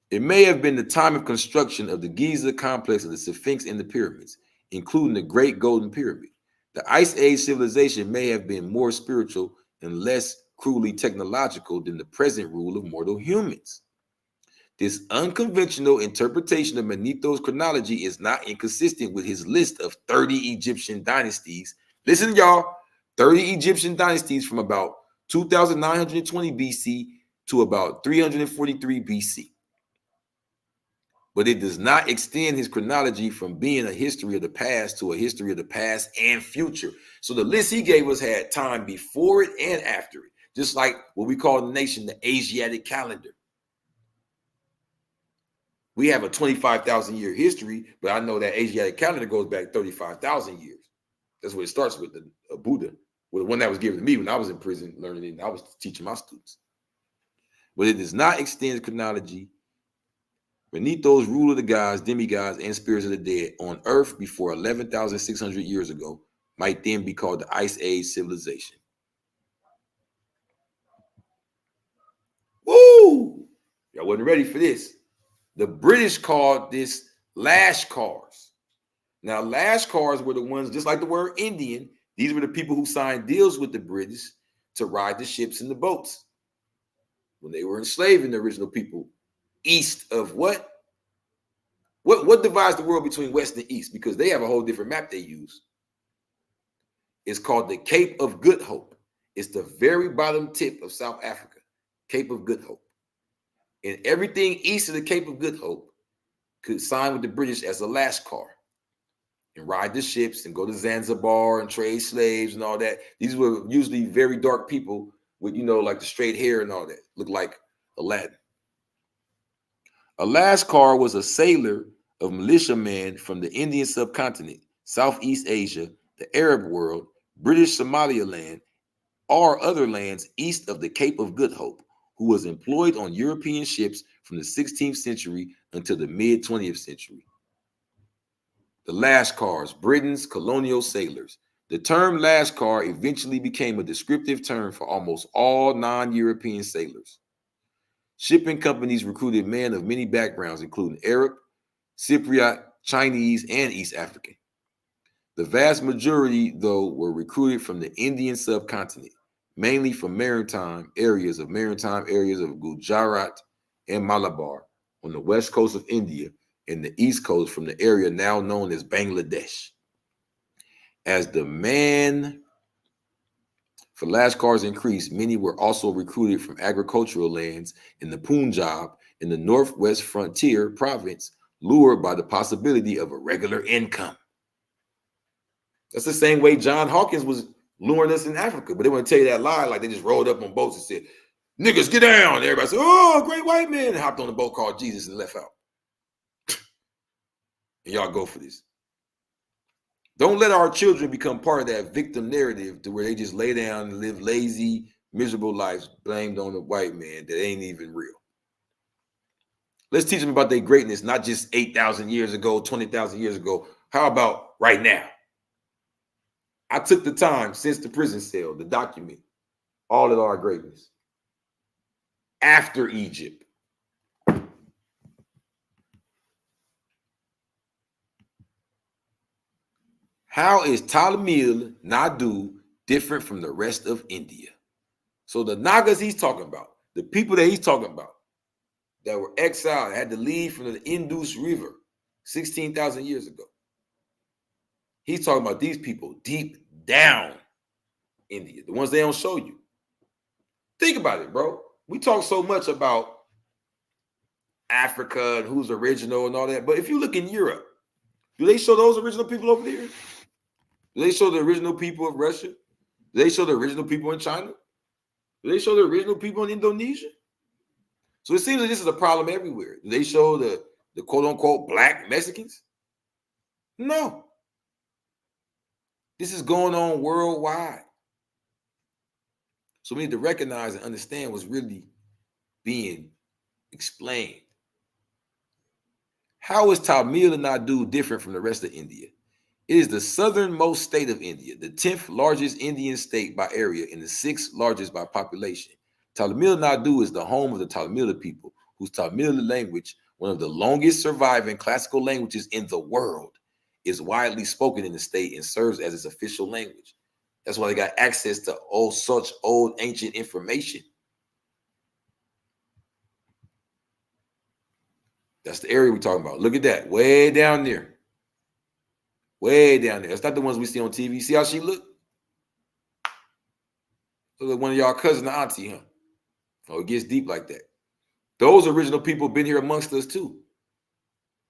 it may have been the time of construction of the Giza complex of the Sphinx and the pyramids, including the Great Golden Pyramid. The Ice Age civilization may have been more spiritual and less cruelly technological than the present rule of mortal humans. This unconventional interpretation of Manetho's chronology is not inconsistent with his list of 30 Egyptian dynasties. Listen, y'all, 30 Egyptian dynasties from about 2,920 BC to about 343 BC. But it does not extend his chronology from being a history of the past to a history of the past and future. So the list he gave us had time before it and after it, just like what we call in the nation the Asiatic calendar. We have a 25,000 year history, but I know that Asiatic calendar goes back 35,000 years. That's where it starts with the Buddha, with the one that was given to me when I was in prison learning it, and I was teaching my students. But it does not extend chronology. Manetho's rule of the gods, demigods, and spirits of the dead on earth before 11,600 years ago might then be called the Ice Age civilization. Woo! Y'all wasn't ready for this. The British called this Lashkars. Now, Lashkars were the ones, just like the word Indian, these were the people who signed deals with the British to ride the ships and the boats when they were enslaving the original people east of what? What divides the world between west and east? Because they have a whole different map they use. It's called the Cape of Good Hope. It's the very bottom tip of South Africa, Cape of Good Hope. And everything east of the Cape of Good Hope could sign with the British as a Lashkar and ride the ships and go to Zanzibar and trade slaves and all that. These were usually very dark people with, like the straight hair and all that. Looked like Aladdin. A Lashkar was a sailor of militiamen from the Indian subcontinent, Southeast Asia, the Arab world, British Somaliland, or other lands east of the Cape of Good Hope, who was employed on European ships from the 16th century until the mid-20th century. The Lashkars, Britain's colonial sailors. The term Lashkar eventually became a descriptive term for almost all non-European sailors. Shipping companies recruited men of many backgrounds, including Arab, Cypriot, Chinese, and East African. The vast majority, though, were recruited from the Indian subcontinent, mainly from maritime areas of Gujarat and Malabar on the west coast of India and the east coast from the area now known as Bangladesh. As demand for Lashkars increased, many were also recruited from agricultural lands in the Punjab in the northwest frontier province, lured by the possibility of a regular income. That's the same way John Hawkins was luring us in Africa, but they want to tell you that lie like they just rolled up on boats and said, "Niggas, get down." And everybody said, "Oh, great white man," and hopped on a boat called Jesus and left out. And y'all go for this. Don't let our children become part of that victim narrative to where they just lay down and live lazy, miserable lives blamed on the white man that ain't even real. Let's teach them about their greatness, not just 8,000 years ago, 20,000 years ago. How about right now? I took the time since the prison cell to document all of our greatness. After Egypt. How is Tamil Nadu different from the rest of India? So the Nagas he's talking about, the people that he's talking about that were exiled, had to leave from the Indus River 16,000 years ago. He's talking about these people deep down India, the ones they don't show you. Think about it, bro. We talk so much about Africa and who's original and all that, but if you look in Europe, do they show those original people over there? Do they show the original people of Russia? Do they show the original people in China? Do they show the original people in Indonesia? So it seems like this is a problem everywhere. Do they show the quote-unquote black Mexicans? No. This is going on worldwide. So we need to recognize and understand what's really being explained. How is Tamil Nadu different from the rest of India? It is the southernmost state of India, the 10th largest Indian state by area and the 6th largest by population. Tamil Nadu is the home of the Tamil people, whose Tamil language, one of the longest surviving classical languages in the world, is widely spoken in the state and serves as its official language. That's why they got access to such old ancient information. That's the area we're talking about. Look at that, way down there. Way down there. It's not the ones we see on TV. See how she look? Look like one of y'all cousin or auntie, huh? Oh, it gets deep like that. Those original people been here amongst us too.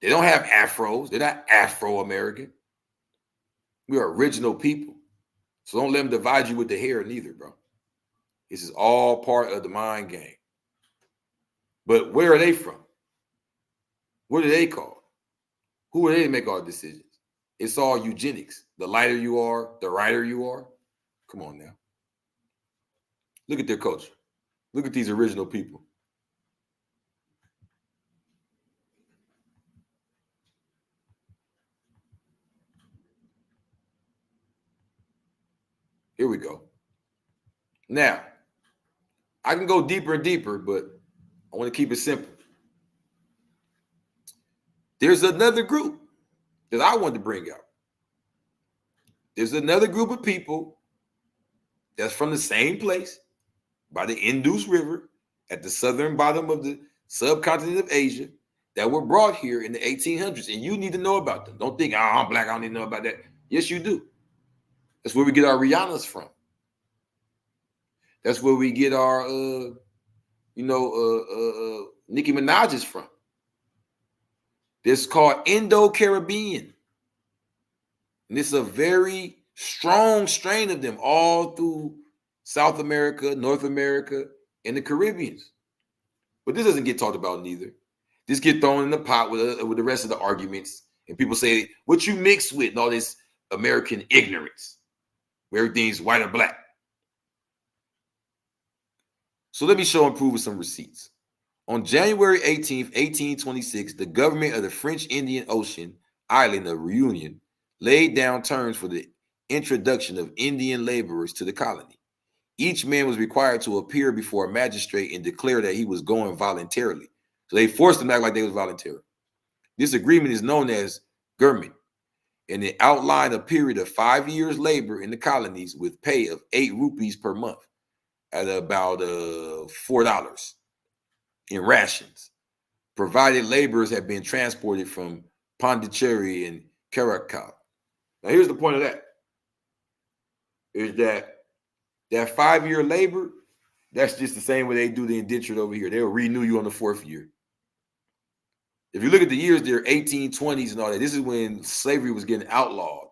They don't have afros. They're not Afro-American. We are original people. So don't let them divide you with the hair neither, bro. This is all part of the mind game. But where are they from? What are they called? Who are they to make all decisions? It's all eugenics. The lighter you are, the righter you are. Come on now. Look at their culture. Look at these original people. Here we go. Now, I can go deeper and deeper, but I want to keep it simple. There's another group that I wanted to bring out. There's another group of people that's from the same place by the Indus River at the southern bottom of the subcontinent of Asia that were brought here in the 1800s. And you need to know about them. Don't think, oh, I'm black, I don't need to know about that. Yes, you do. That's where we get our Rihannas from. That's where we get our, Nicki Minaj's from. This is called Indo-Caribbean. And it's a very strong strain of them all through South America, North America, and the Caribbeans. But this doesn't get talked about neither. This get thrown in the pot with the rest of the arguments. And people say, what you mix with and all this American ignorance, where everything's white or black. So let me show and prove with some receipts. On January 18th, 1826, the government of the French Indian Ocean island of Reunion laid down terms for the introduction of Indian laborers to the colony. Each man was required to appear before a magistrate and declare that he was going voluntarily. So they forced them to act like they was voluntary. This agreement is known as Gurman, and it outlined a period of 5 years labor in the colonies with pay of 8 rupees per month at about $4 in rations, provided laborers had been transported from Pondicherry and Caracal. Now, here's the point of that, is that 5-year labor, that's just the same way they do the indentured over here. They'll renew you on the 4th year. If you look at the years, they're 1820s and all that. This is when slavery was getting outlawed.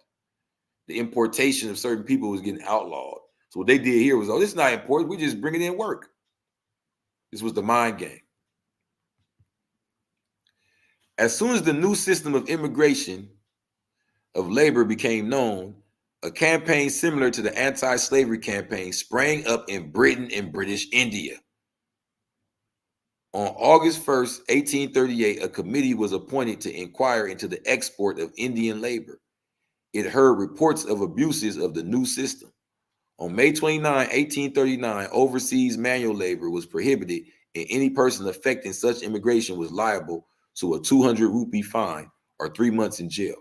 The importation of certain people was getting outlawed. So what they did here was, oh, this is not important. We just bring it in work. This was the mind game. As soon as the new system of immigration of labor became known, a campaign similar to the anti-slavery campaign sprang up in Britain and British India. On August 1st, 1838, a committee was appointed to inquire into the export of Indian labor. It heard reports of abuses of the new system. On May 29, 1839, overseas manual labor was prohibited, and any person affecting such immigration was liable to a 200 rupee fine or 3 months in jail.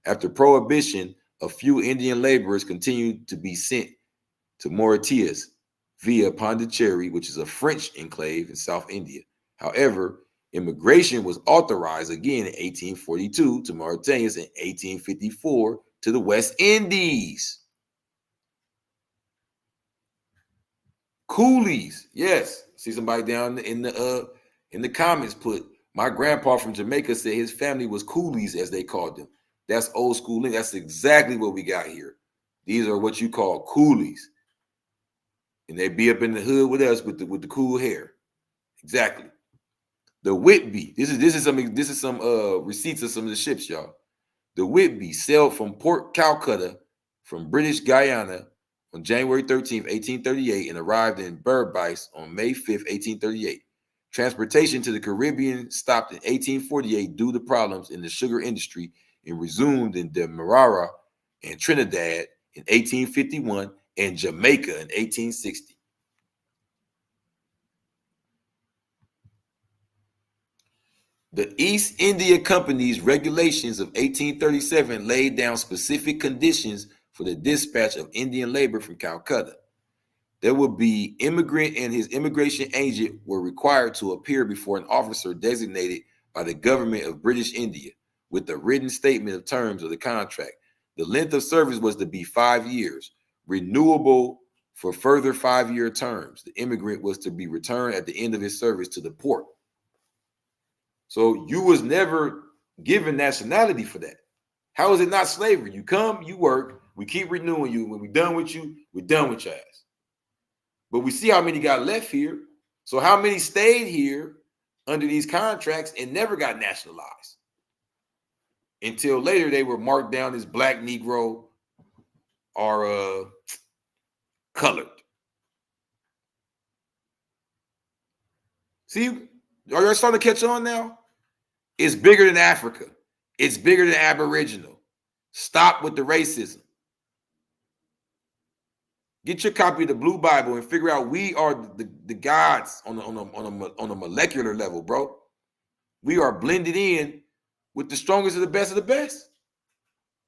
After prohibition, a few Indian laborers continued to be sent to Mauritius via Pondicherry, which is a French enclave in South India. However, immigration was authorized again in 1842 to Mauritanians and 1854 to the West Indies. Coolies, yes. See somebody down in the comments put, my grandpa from Jamaica said his family was coolies, as they called them. That's old school. That's exactly what we got here. These are what you call coolies, and they be up in the hood with us with the cool hair. Exactly. The Whitby. This is some receipts of some of the ships, y'all. The Whitby sailed from Port Calcutta from British Guyana on January 13th, 1838, and arrived in Berbice on May 5th, 1838. Transportation to the Caribbean stopped in 1848 due to problems in the sugar industry and resumed in Demerara and Trinidad in 1851 and Jamaica in 1860. The East India Company's regulations of 1837 laid down specific conditions for the dispatch of Indian labor from Calcutta. There would be immigrant and his immigration agent were required to appear before an officer designated by the government of British India with a written statement of terms of the contract. The length of service was to be 5 years, renewable for further 5-year terms. The immigrant was to be returned at the end of his service to the port. So you was never given nationality for that. How is it not slavery? You come, you work, we keep renewing you. When we're done with you, we're done with your ass. But we see how many got left here. So how many stayed here under these contracts and never got nationalized? Until later, they were marked down as black, Negro, or colored. See, are you starting to catch on now? It's bigger than Africa. It's bigger than Aboriginal. Stop with the racism. Get your copy of the Blue Bible and figure out we are the gods on a molecular level, bro. We are blended in with the strongest of the best of the best.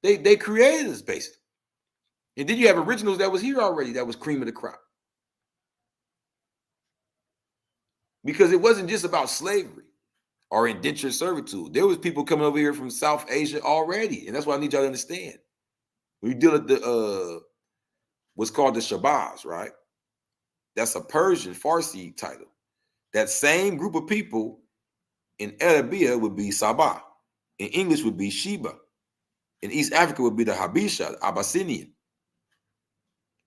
They created us basically. And then you have originals that was here already, that was cream of the crop. Because it wasn't just about slavery or indentured servitude. There was people coming over here from South Asia already. And that's what I need y'all to understand. When you deal with the what's called the Shabazz, right? That's a Persian Farsi title. That same group of people in Arabia would be Sabah. In English would be Sheba. In East Africa would be the Habesha, the Abyssinian.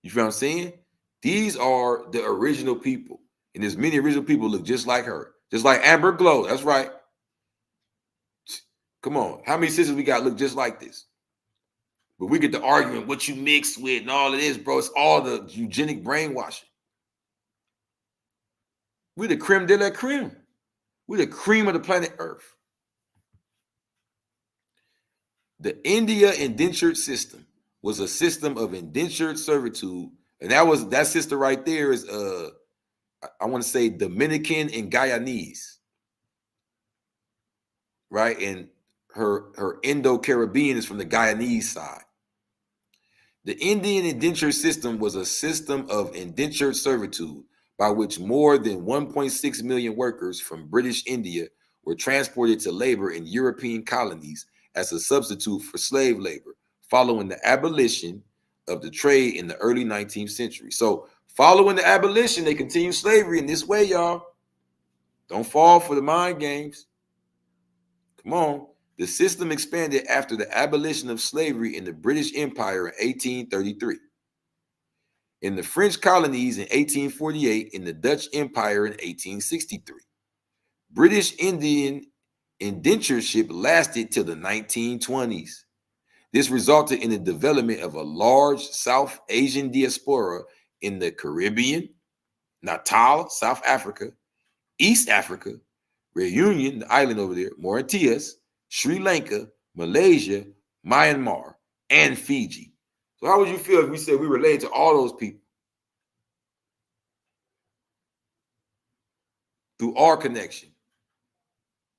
You feel what I'm saying? These are the original people. And there's many original people look just like her. Just like Amber Glow. That's right. Come on. How many sisters we got look just like this? But we get the argument what you mixed with and all of this, bro. It's all the eugenic brainwashing. We're the creme de la creme. We're the cream of the planet Earth. The India indentured system was a system of indentured servitude. And that sister right there is I want to say Dominican and Guyanese. Right? And her Indo-Caribbean is from the Guyanese side. The Indian indentured system was a system of indentured servitude by which more than 1.6 million workers from British India were transported to labor in European colonies as a substitute for slave labor, following the abolition of the trade in the early 19th century. So following the abolition, they continued slavery in this way, y'all. Don't fall for the mind games. Come on. The system expanded after the abolition of slavery in the British Empire in 1833, in the French colonies in 1848, in the Dutch Empire in 1863. British Indian indentureship lasted till the 1920s. This resulted in the development of a large South Asian diaspora in the Caribbean, Natal, South Africa, East Africa, Reunion, the island over there, Mauritius, Sri Lanka, Malaysia, Myanmar, and Fiji. So how would you feel if we said we related to all those people through our connection?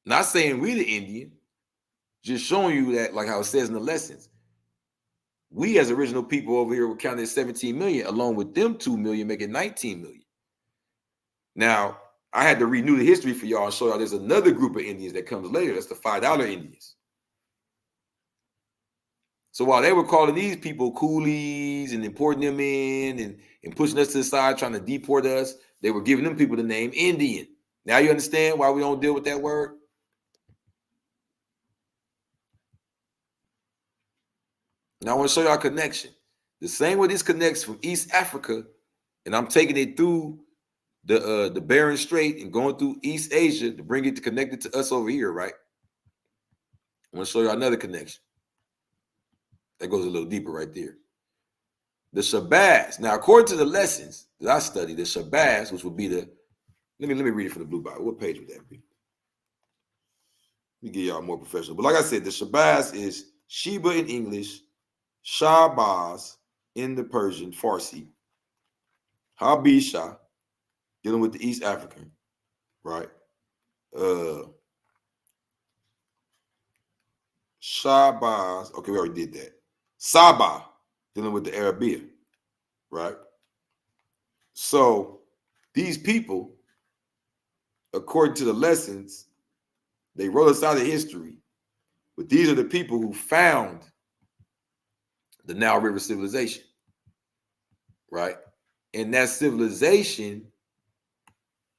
Not saying we the Indian, just showing you that, like how it says in the lessons, we as original people over here were counted as 17 million, along with them 2 million, making 19 million. Now, I had to renew the history for y'all and show y'all there's another group of Indians that comes later. That's the $5 Indians. So while they were calling these people coolies and importing them in and pushing us to the side, trying to deport us, they were giving them people the name Indian. Now you understand why we don't deal with that word? Now I want to show y'all a connection. The same way this connects from East Africa, and I'm taking it through the Bering Strait and going through East Asia to bring it to connect it to us over here, right? I want to show you another connection. That goes a little deeper right there. The Shabazz. Now, according to the lessons that I studied, the Shabazz, which would be the, let me read it from the Blue Bible. What page would that be? Let me get y'all more professional. But like I said, the Shabazz is Sheba in English, Shabazz in the Persian, Farsi, Habesha, dealing with the East African, right? Shabazz, okay, we already did that. Sabah, dealing with the Arabia, right? So these people, according to the lessons, they wrote us out of history, but these are the people who found the Nile River civilization, right? And that civilization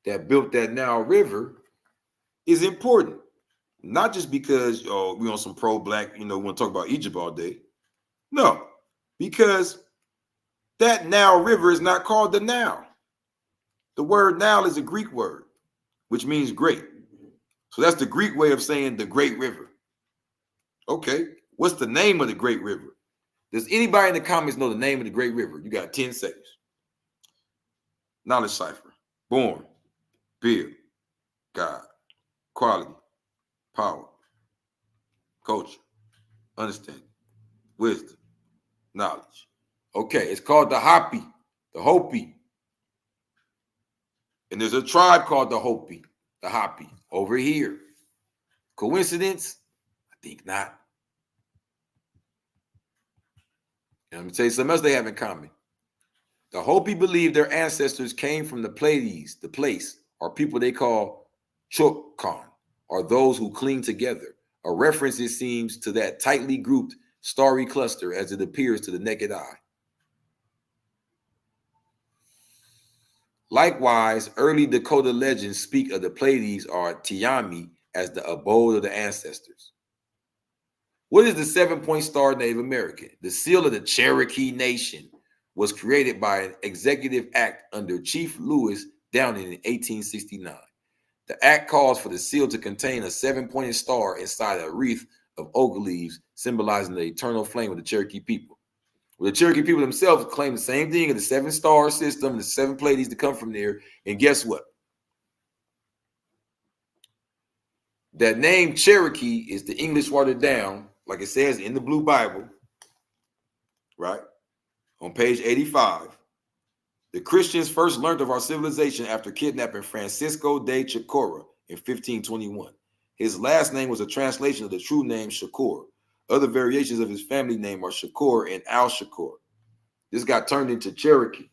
that built that Nile River is important, not just because we on some pro-black, we want to talk about Egypt all day. No, because that Nile River is not called the Nile. The word Nile is a Greek word, which means great. So that's the Greek way of saying the Great River. Okay, what's the name of the Great River? Does anybody in the comments know the name of the Great River? You got 10 seconds. Knowledge cipher. Born, build, God, quality, power, culture, understanding, wisdom, knowledge. Okay, it's called the Hopi. The Hopi. And there's a tribe called the Hopi, over here. Coincidence? I think not. And let me tell you something else they have in common. The Hopi believe their ancestors came from the Pleiades, the place, or people they call Chokkan, or those who cling together. A reference, it seems, to that tightly grouped starry cluster as it appears to the naked eye. Likewise, early Dakota legends speak of the Pleiades or Tiami as the abode of the ancestors. What is the 7-point star Native American? The seal of the Cherokee Nation was created by an executive act under Chief Lewis Downing in 1869. The act calls for the seal to contain a 7-pointed star inside a wreath of oak leaves, symbolizing the eternal flame of the Cherokee people. Well, the Cherokee people themselves claim the same thing in the 7-star system, the 7 Pleiades to come from there. And guess what? That name Cherokee is the English watered down, like it says in the Blue Bible, right? On page 85. The Christians first learned of our civilization after kidnapping Francisco de Chicora in 1521. His last name was a translation of the true name Shakur. Other variations of his family name are Shakur and Al-Shakur. This got turned into Cherokee,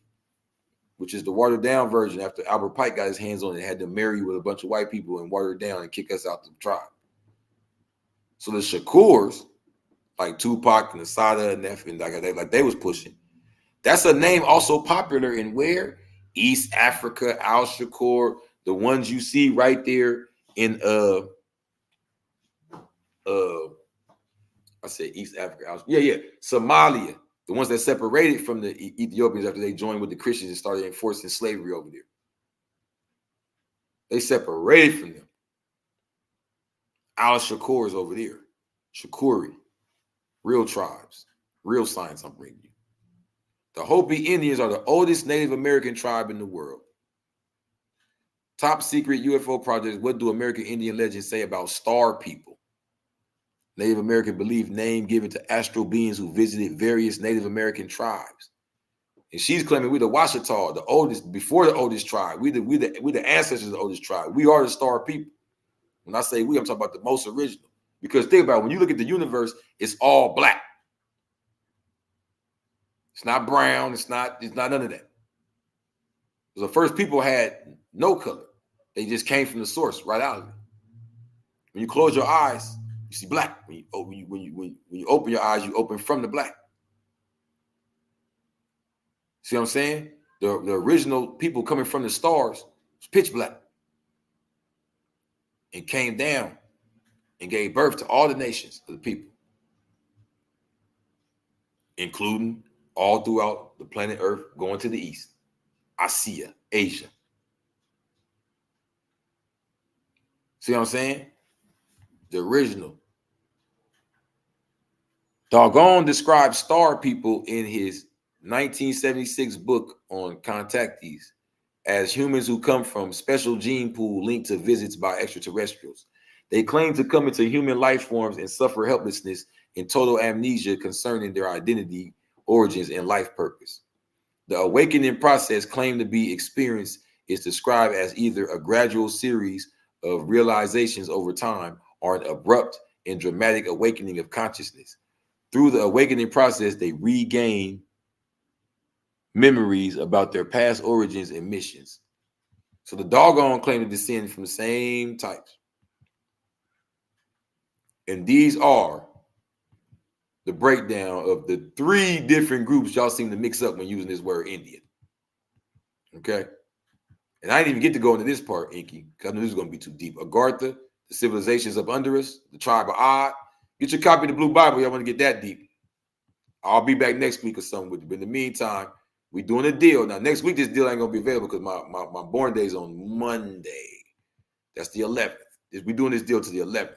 which is the watered down version after Albert Pike got his hands on it and had to marry with a bunch of white people and water it down and kick us out the tribe. So the Shakurs, like Tupac and Asada and Neff, and like they was pushing, that's a name also popular in where? East Africa, Al-Shakur, the ones you see right there in I said East Africa, Somalia, the ones that separated from the Ethiopians after they joined with the Christians and started enforcing slavery over there. They separated from them. Al-Shakur is over there. Shakuri, real tribes, real science I'm bringing you. The Hopi Indians are the oldest Native American tribe in the world. Top secret UFO projects. What do American Indian legends say about star people? Native American belief name given to astral beings who visited various Native American tribes. And she's claiming we're the Washita, the oldest, before the oldest tribe. We the ancestors of the oldest tribe. We are the star people. When I say we, I'm talking about the most original. Because think about it, when you look at the universe, it's all black. It's not brown. It's not none of that. The first people had no color. They just came from the source right out of it. When you close your eyes, you see black. When you open your eyes, you open from the black. See what I'm saying? The original people coming from the stars was pitch black and came down and gave birth to all the nations of the people, including all throughout the planet Earth, going to the east, Asia. See what I'm saying? The original. Doggone describes star people in his 1976 book on contactees as humans who come from special gene pool linked to visits by extraterrestrials. They claim to come into human life forms and suffer helplessness and total amnesia concerning their identity, origins, and life purpose. The awakening process claimed to be experienced is described as either a gradual series of realizations over time or an abrupt and dramatic awakening of consciousness. Through the awakening process, they regain memories about their past origins and missions. So the doggone claim to descend from the same types. And these are the breakdown of the 3 different groups y'all seem to mix up when using this word Indian. Okay? And I didn't even get to go into this part, Inky, because I knew this was going to be too deep. Agartha, the civilizations up under us, the tribe of Ad. Get your copy of the Blue Bible. Y'all want to get that deep. I'll be back next week or something with you. But in the meantime, we're doing a deal. Now, next week, this deal ain't going to be available because my born day is on Monday. That's the 11th. We're doing this deal to the 11th.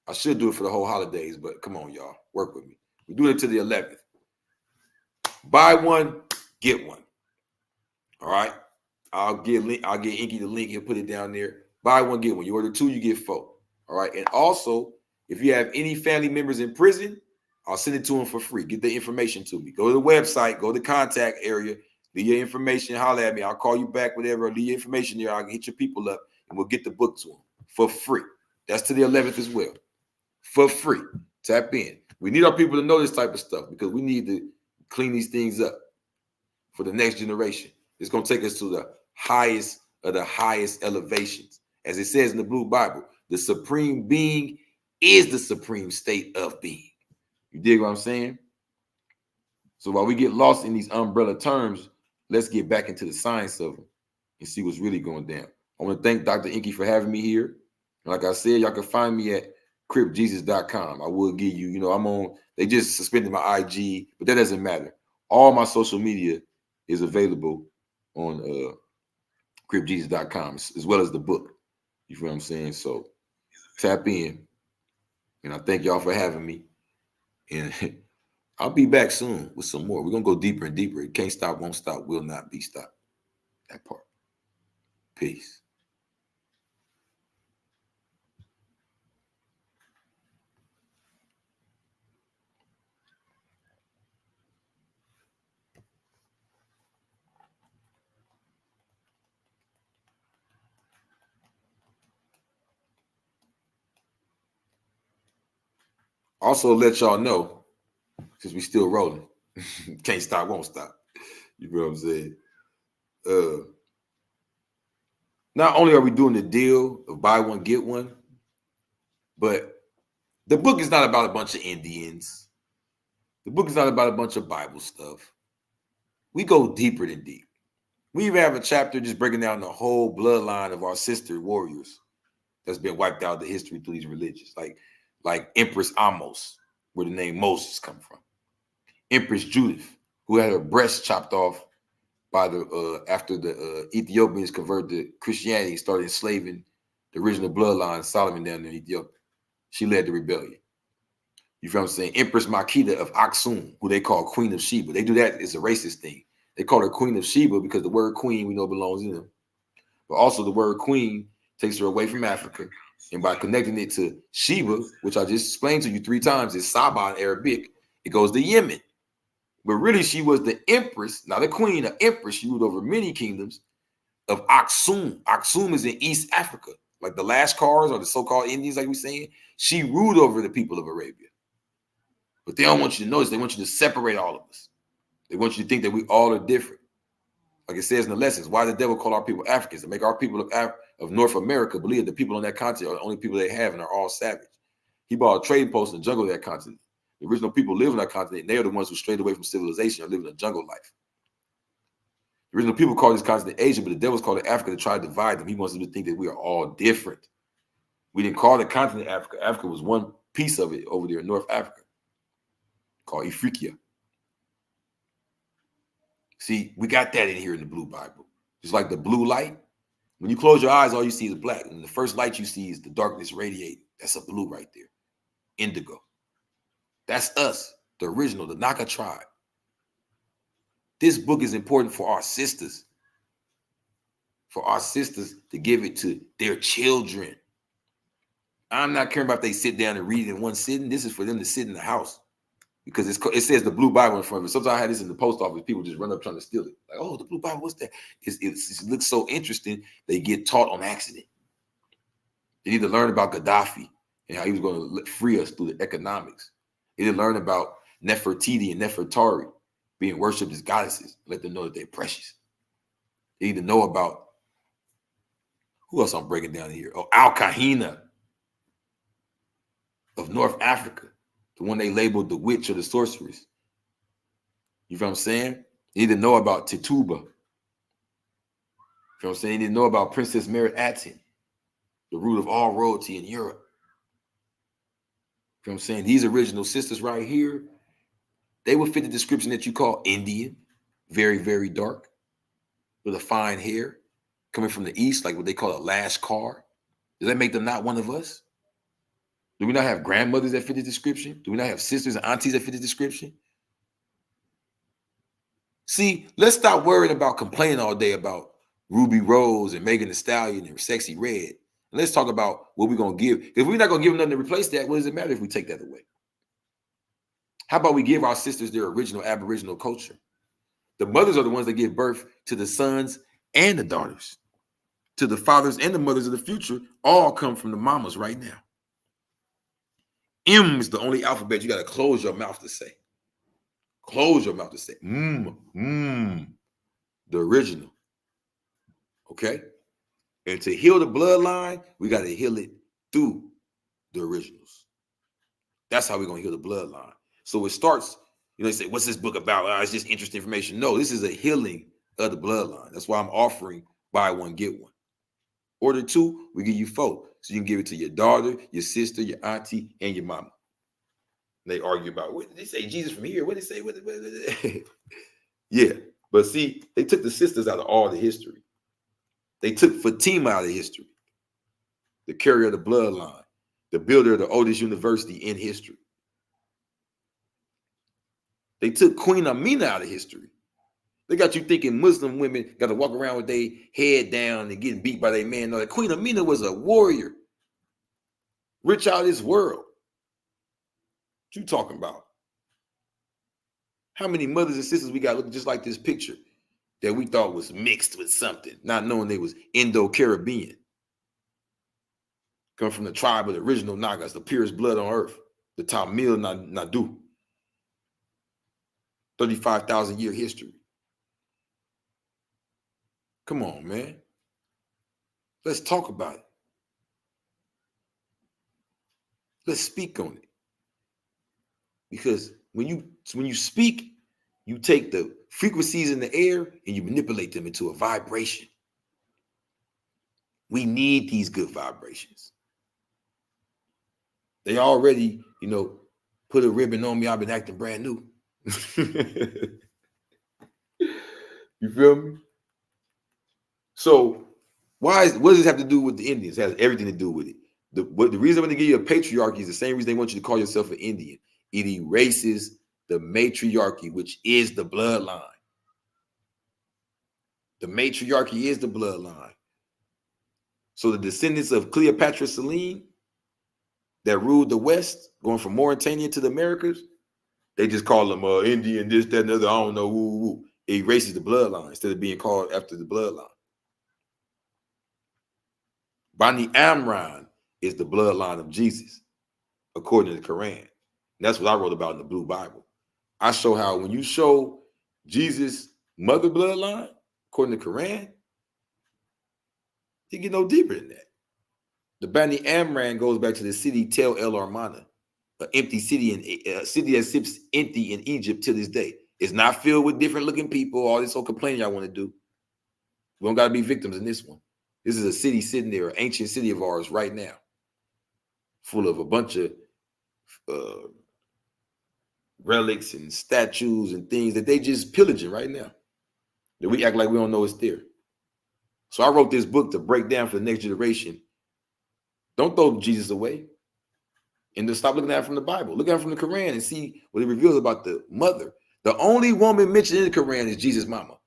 I should do it for the whole holidays, but come on, y'all. Work with me. We're doing it to the 11th. Buy one, get one. All right? I'll get Inky the link. He'll put it down there. Buy one, get one. You order 2, you get 4. All right? And also, if you have any family members in prison, I'll send it to them for free. Get the information to me. Go to the website, go to the contact area, leave your information, holler at me. I'll call you back, whatever. Leave your information there. I'll hit your people up and we'll get the book to them for free. That's to the 11th as well. For free. Tap in. We need our people to know this type of stuff because we need to clean these things up for the next generation. It's going to take us to the highest of the highest elevations. As it says in the Blue Bible, the supreme being is the supreme state of being. You dig what I'm saying? So while we get lost in these umbrella terms, let's get back into the science of them and see what's really going down. I want to thank Dr. Inky for having me here. Like I said, y'all can find me at cripjesus.com. I will give you, I'm on, they just suspended my IG, but that doesn't matter. All my social media is available on cripjesus.com as well as the book. You feel what I'm saying? So tap in. And I thank y'all for having me. And I'll be back soon with some more. We're going to go deeper and deeper. It can't stop, won't stop, will not be stopped. That part. Peace. Also, let y'all know, since we still rolling, can't stop, won't stop. You know what I'm saying? Not only are we doing the deal of buy one, get one, but the book is not about a bunch of Indians. The book is not about a bunch of Bible stuff. We go deeper than deep. We even have a chapter just breaking down the whole bloodline of our sister warriors that's been wiped out of the history through these religions, like Empress Amos, where the name Moses come from. Empress Judith, who had her breast chopped off by after the Ethiopians converted to Christianity and started enslaving the original bloodline, Solomon down there in Ethiopia. She led the rebellion. You feel what I'm saying? Empress Makeda of Aksum, who they call Queen of Sheba. They do that as a racist thing. They call her Queen of Sheba because the word queen we know belongs in them. But also the word queen takes her away from Africa. And by connecting it to Sheba, which I just explained to you 3 times, is Saba in Arabic, it goes to Yemen. But really, she was the empress, not a queen, an empress. She ruled over many kingdoms of Aksum. Aksum is in East Africa, like the Lashkars or the so-called Indians, like we're saying. She ruled over the people of Arabia. But they don't want you to notice. They want you to separate all of us. They want you to think that we all are different. Like it says in the lessons, why the devil call our people Africans? To make our people of North America believe the people on that continent are the only people they have and are all savage. He bought a trading post in the jungle of that continent. The original people live on that continent, and they are the ones who strayed away from civilization and live in a jungle life. The original people call this continent Asia, but the devil's called it Africa to try to divide them. He wants them to think that we are all different. We didn't call the continent Africa. Africa was one piece of it over there in North Africa, called Ifriqiya. See, we got that in here in the Blue Bible. Just like the blue light. When you close your eyes, all you see is black. And the first light you see is the darkness radiating. That's a blue right there. Indigo. That's us, the original, the Naka tribe. This book is important for our sisters. For our sisters to give it to their children. I'm not caring about if they sit down and read it in one sitting. This is for them to sit in the house. Because it says the Blue Bible in front of it. Sometimes I had this in the post office. People just run up trying to steal it. Like, oh, the Blue Bible, what's that? It looks so interesting. They get taught on accident. They need to learn about Gaddafi and how he was going to free us through the economics. They need to learn about Nefertiti and Nefertari being worshipped as goddesses. Let them know that they're precious. They need to know about, who else I'm breaking down here? Oh, Al-Kahina of North Africa. The one they labeled the witch or the sorceress. You feel what I'm saying? You need to know about Tituba. You feel what I'm saying? You need to know about Princess Mary Aten, the root of all royalty in Europe. You feel what I'm saying? These original sisters right here, they would fit the description that you call Indian, very, very dark, with a fine hair, coming from the East, like what they call a Lashkar. Does that make them not one of us? Do we not have grandmothers that fit the description? Do we not have sisters and aunties that fit the description? See, let's stop worrying about complaining all day about Ruby Rose and Megan Thee Stallion and Sexy Red. And let's talk about what we're going to give. If we're not going to give them nothing to replace that, what does it matter if we take that away? How about we give our sisters their original Aboriginal culture? The mothers are the ones that give birth to the sons and the daughters, to the fathers and the mothers of the future, all come from the mamas right now. M is the only alphabet you got to close your mouth to say. Close your mouth to say. The original. Okay? And to heal the bloodline, we got to heal it through the originals. That's how we're going to heal the bloodline. So it starts, they say, what's this book about? It's just interesting information. No, this is a healing of the bloodline. That's why I'm offering buy one, get one. Order two, we give you 4. So you can give it to your daughter, your sister, your auntie, and your mama. They argue about, what did they say? Jesus from here? What did they say? What did they... Yeah. But see, they took the sisters out of all the history. They took Fatima out of history. The carrier of the bloodline. The builder of the oldest university in history. They took Queen Amina out of history. They got you thinking Muslim women got to walk around with their head down and getting beat by their man. No, Queen Amina was a warrior. Rich out of this world. What you talking about? How many mothers and sisters we got looking just like this picture that we thought was mixed with something, not knowing they was Indo-Caribbean. Come from the tribe of the original Nagas, the purest blood on earth, the Tamil Nadu. 35,000 year history. Come on, man. Let's talk about it. Let's speak on it. Because when you speak, you take the frequencies in the air and you manipulate them into a vibration. We need these good vibrations. They already, put a ribbon on me. I've been acting brand new. You feel me? So what does this have to do with the Indians? It has everything to do with it. The reason when they give you a patriarchy is the same reason they want you to call yourself an Indian. It erases the matriarchy, which is the bloodline. The matriarchy is the bloodline. So the descendants of Cleopatra Selene that ruled the West, going from Mauritania to the Americas, they just call them Indian, this, that, and the other. I don't know. Woo. It erases the bloodline instead of being called after the bloodline. Bani Amran is the bloodline of Jesus, according to the Quran. And that's what I wrote about in the Blue Bible. I show how when you show Jesus' mother bloodline, according to the Quran, you get no deeper than that. The Bani Amran goes back to the city Tel El Armana, an empty city, a city that sits empty in Egypt to this day. It's not filled with different looking people, all this whole complaining y'all want to do. We don't got to be victims in this one. This is a city sitting there, an ancient city of ours right now, full of a bunch of relics and statues and things that they just pillaging right now, that we act like we don't know it's there. So I wrote this book to break down for the next generation. Don't throw Jesus away. And to stop looking at it from the Bible. Look at it from the Quran and see what it reveals about the mother. The only woman mentioned in the Quran is Jesus' mama.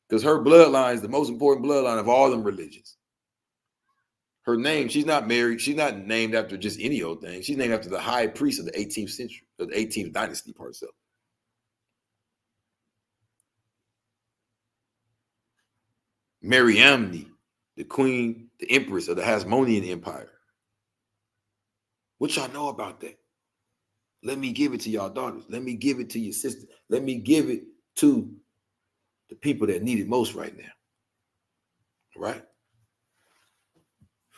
Because her bloodline is the most important bloodline of all them religions. Her name, she's not married. She's not named after just any old thing. She's named after the high priest of the 18th century, of the 18th dynasty part herself. Mariamne, the queen, the empress of the Hasmonean Empire. What y'all know about that? Let me give it to y'all daughters. Let me give it to your sister. Let me give it to the people that need it most right now. All right?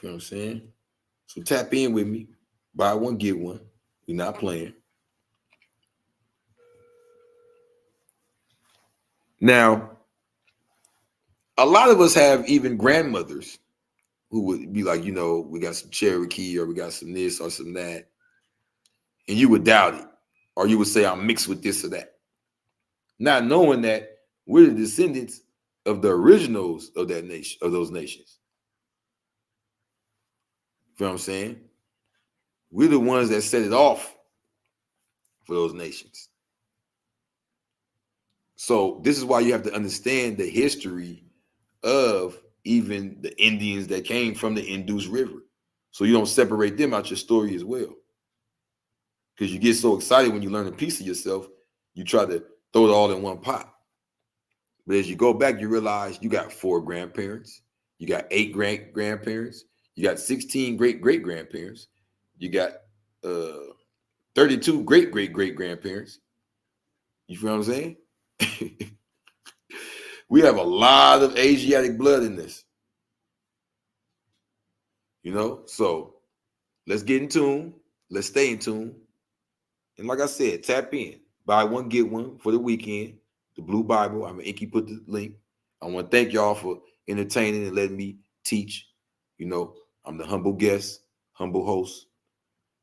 You know what I'm saying? So tap in with me. Buy one, get one. We're not playing. Now, a lot of us have even grandmothers who would be like, we got some Cherokee or we got some this or some that. And you would doubt it. Or you would say, I'm mixed with this or that. Not knowing that we're the descendants of the originals of that nation, of those nations. You know what I'm saying? We're the ones that set it off for those nations. So this is why you have to understand the history of even the Indians that came from the Indus River. So you don't separate them out your story as well. Because you get so excited when you learn a piece of yourself, you try to throw it all in one pot. But as you go back, you realize you got 4 grandparents, you got 8 grandparents, you got 16 great-great-grandparents, you got 32 great-great-great-grandparents. You feel what I'm saying? We have a lot of Asiatic blood in this. You know, so let's get in tune. Let's stay in tune. And like I said, tap in. Buy one, get one for the weekend. The Blue Bible. I'm Inky put the link. I want to thank y'all for entertaining and letting me teach. You know, I'm the humble guest, humble host,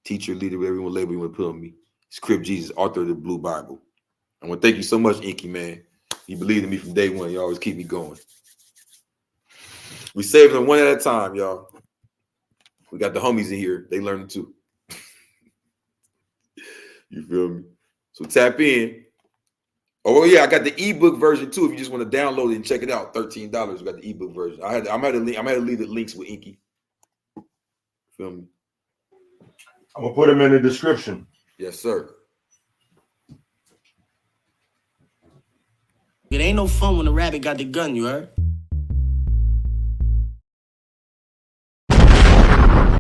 teacher, leader, whatever you want to label you want to put on me. It's Crip Jesus, author of the Blue Bible. I want to thank you so much, Inky, man. You believed in me from day one. You always keep me going. We saving them one at a time, y'all. We got the homies in here. They learning too. You feel me? So tap in. Oh yeah, I got the ebook version too. If you just want to download it and check it out, $13. We got the ebook version. I'm gonna leave the links with Inky. Feel me? I'm gonna put them in the description. Yes, sir. It ain't no fun when the rabbit got the gun, you heard?